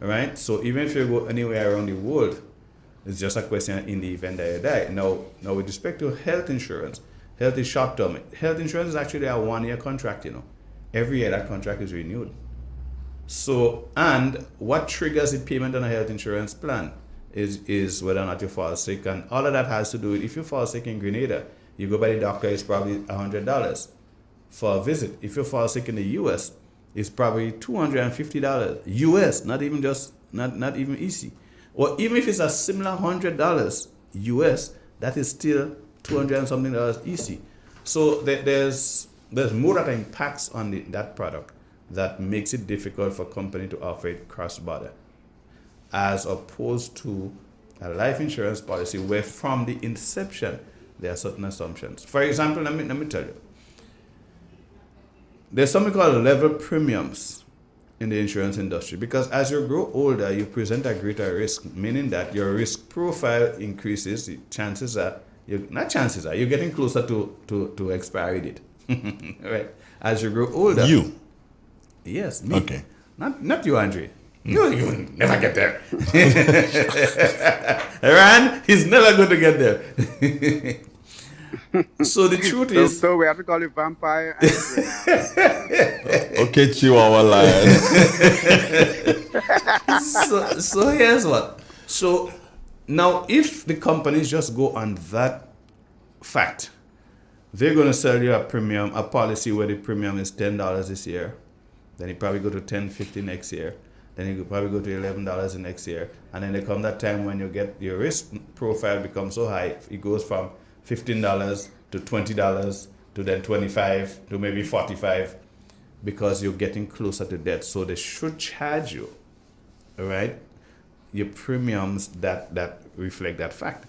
All right? So even if you go anywhere around the world, it's just a question in the event that you die. Now with respect to health insurance, health is short term. Health insurance is actually a 1-year contract, Every year that contract is renewed. So, and what triggers the payment on a health insurance plan is whether or not you fall sick, and all of that has to do with if you fall sick in Grenada, you go by the doctor, it's probably $100 for a visit. If you fall sick in the US, it's probably $250 US, not even EC. Or even if it's a similar $100 US, that is still $200 and something EC. So there's more that impacts on that product that makes it difficult for a company to offer it cross-border, as opposed to a life insurance policy where from the inception there are certain assumptions. For example, let me tell you, there's something called level premiums in the insurance industry, because as you grow older, you present a greater risk, meaning that your risk profile increases. The chances are, you're getting closer to expiry date. Right? As you grow older. You? Yes, me. Okay. Not you, Andre. You never get there. Aaron, he's never going to get there. So the truth is... So we have to call it Vampire Andre now. Okay, Chihuahua lion. So here's what. So now if the companies just go on that fact, they're going to sell you a policy where the premium is $10 this year. Then you probably go to $10.50 next year. Then you could probably go to $11 the next year. And then there comes that time when you get your risk profile becomes so high, it goes from $15 to $20 to then $25 to maybe $45, because you're getting closer to death. So they should charge you, all right, your premiums that reflect that fact.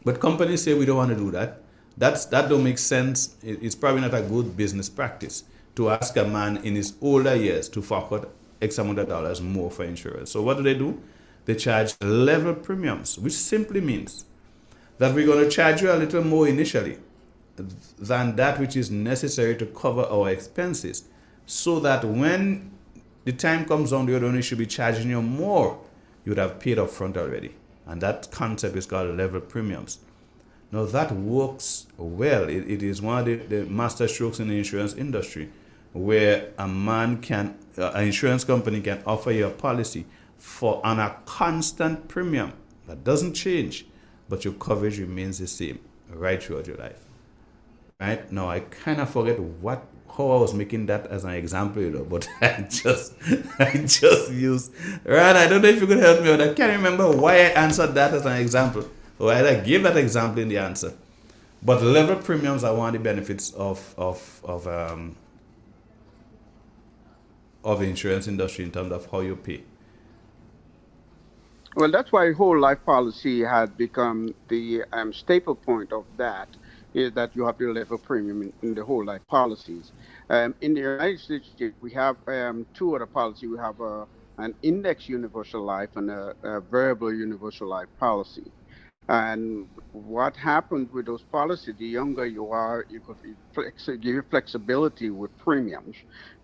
But companies say we don't want to do that. That don't make sense. It's probably not a good business practice to ask a man in his older years to fork out X amount of dollars more for insurance. So what do? They charge level premiums, which simply means that we're going to charge you a little more initially than that which is necessary to cover our expenses, so that when the time comes on, the other should be charging you more, you would have paid up front already. And that concept is called level premiums. Now that works well. It is one of the master strokes in the insurance industry, where an insurance company can offer you a policy on a constant premium that doesn't change, but your coverage remains the same right throughout your life. Right? Now I kind of forget how I was making that as an example, but I just used, right? I don't know if you could help me, but I can't remember why I answered that as an example, or I gave that example in the answer. But level premiums are one of the benefits of the insurance industry in terms of how you pay. Well, that's why whole life policy had become the staple point of that, is that you have to level premium in the whole life policies. In the United States, we have two other policies. We have an index universal life and a variable universal life policy. And what happens with those policies, the younger you are, you could give you flexibility with premiums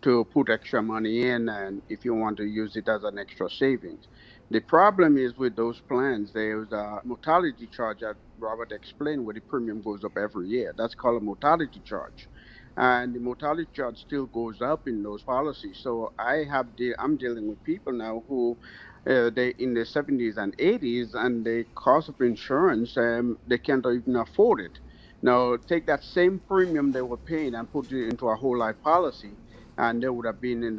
to put extra money in, and if you want to use it as an extra savings. The problem is with those plans, there's a mortality charge that Robert explained where the premium goes up every year. That's called a mortality charge. And the mortality charge still goes up in those policies. So I'm dealing with people now who they in their 70s and 80s, and the cost of insurance, they can't even afford it. Now, take that same premium they were paying and put it into a whole life policy, and they would have been at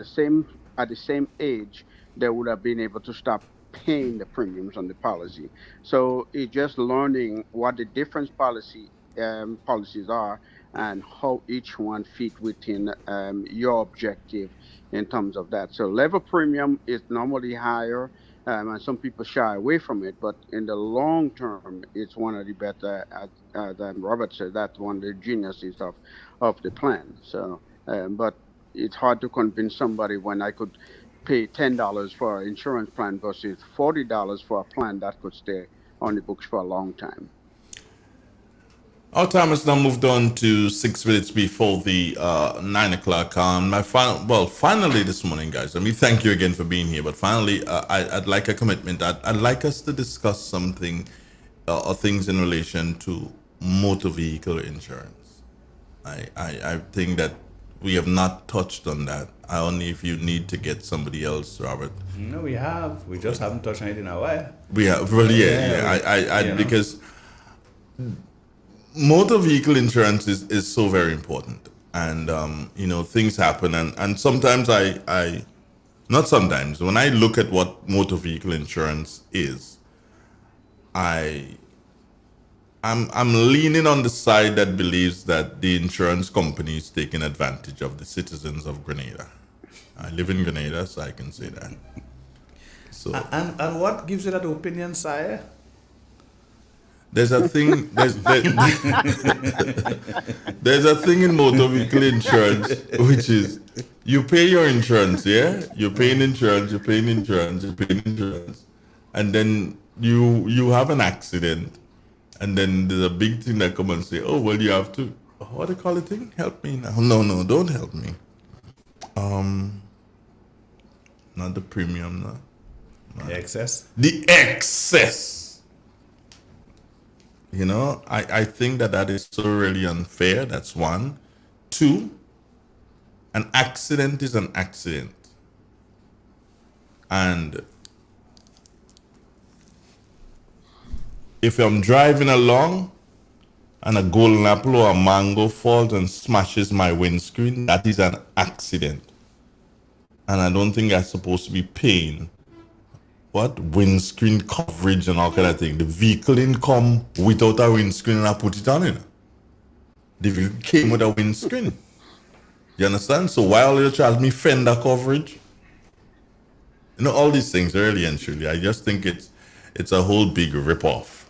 the same age, they would have been able to stop paying the premiums on the policy. So it's just learning what the different policies are and how each one fit within your objective in terms of that. So level premium is normally higher, and some people shy away from it. But in the long term, it's one of the better, as Robert said, that's one of the geniuses of the plan. So, but it's hard to convince somebody when I could pay $10 for an insurance plan versus $40 for a plan that could stay on the books for a long time. Our time has now moved on to 6 minutes before the 9 o'clock. Finally this morning, guys. Thank you again for being here. But finally, I'd like a commitment. I'd like us to discuss something or things in relation to motor vehicle insurance. I think that we have not touched on that. Only if you need to get somebody else, Robert. No, we have. We just haven't touched on it in a while. We have, really, yeah. Because motor vehicle insurance is so very important, and things happen, and sometimes not sometimes, when I look at what motor vehicle insurance is, I'm leaning on the side that believes that the insurance company is taking advantage of the citizens of Grenada. I live in Grenada, so I can say that. So and what gives you that opinion, sire? There's a thing. There's a thing in motor vehicle insurance, which is you pay your insurance, yeah. You're paying insurance, and then you have an accident, and then there's a big thing that come and say, oh well, you have to. What do you call the thing? Help me now. No, don't help me. Not the premium, no. The excess. The excess. I think that is so really unfair. That's one. Two, an accident is an accident. And if I'm driving along and a golden apple or a mango falls and smashes my windscreen, that is an accident. And I don't think I'm supposed to be paying windscreen coverage and all kind of thing. The vehicle didn't come without a windscreen and I put it on. The vehicle came with a windscreen. You understand? So why all you charge me fender coverage? All these things, really and truly. I just think it's a whole big rip-off.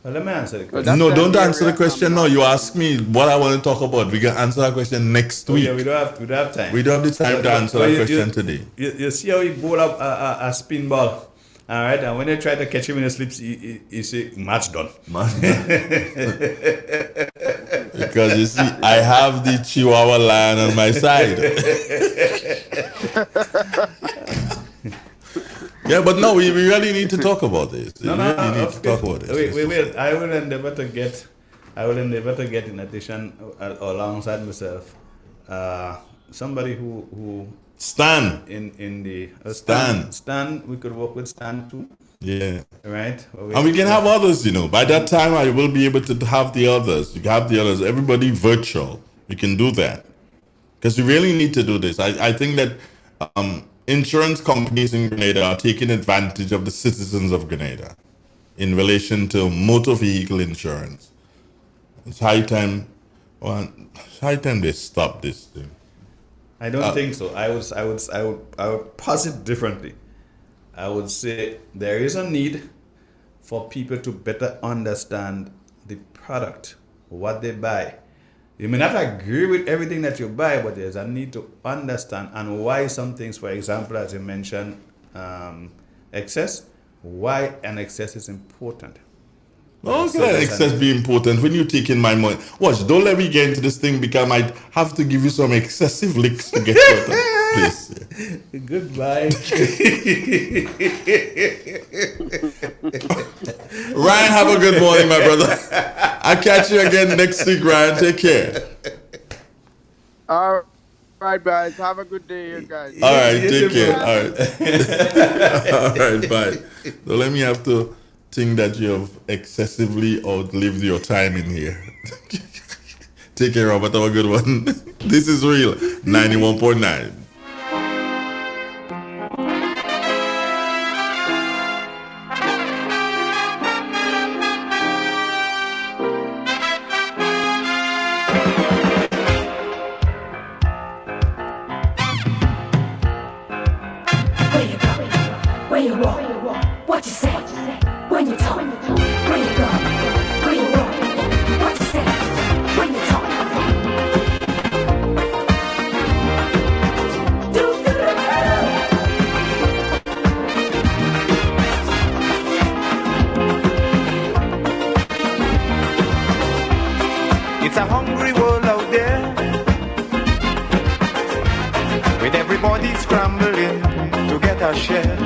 Well, let me answer the question. No, don't answer the question now. You ask me what I want to talk about. We can answer that question next week. Yeah, we don't have time. We don't have the time to answer that question today. You see how he bowl up a spin ball, all right? And when they try to catch him in the slips, he say, match done. Because you see, I have the Chihuahua lion on my side. Yeah, but no, we really need to talk about this. We need to talk about this. Wait. I will endeavor to get in addition alongside myself somebody who Stan in the Stan. We could work with Stan too. Yeah. Right. And we can have others. By that time, I will be able to have the others. You can have the others. Everybody virtual. We can do that because we really need to do this. I think that. Insurance companies in Grenada are taking advantage of the citizens of Grenada in relation to motor vehicle insurance. It's high time. Well, it's high time they stop this thing. I don't think so. I would pose it differently. I would say there is a need for people to better understand the product, what they buy. You may not agree with everything that you buy, but there's a need to understand and why some things, for example, as you mentioned, excess, why an excess is important. Okay, excess be important when you take in my money. Watch, don't let me get into this thing because I might have to give you some excessive licks to get you out of this. Yeah. Goodbye. Ryan, have a good morning, my brother. I'll catch you again next week, Ryan. Take care. All right, guys. Have a good day, you guys. All right, take care. All right. All right, bye. So let me have to think that you have excessively outlived your time in here. Take care, Robert. Have a good one. This is Real 91.9. Where you go? Where you walk? What you say? When you talk? Where you go? Where you walk? What you say? When you talk? It's a hungry world out there, with everybody scrambling to get a share.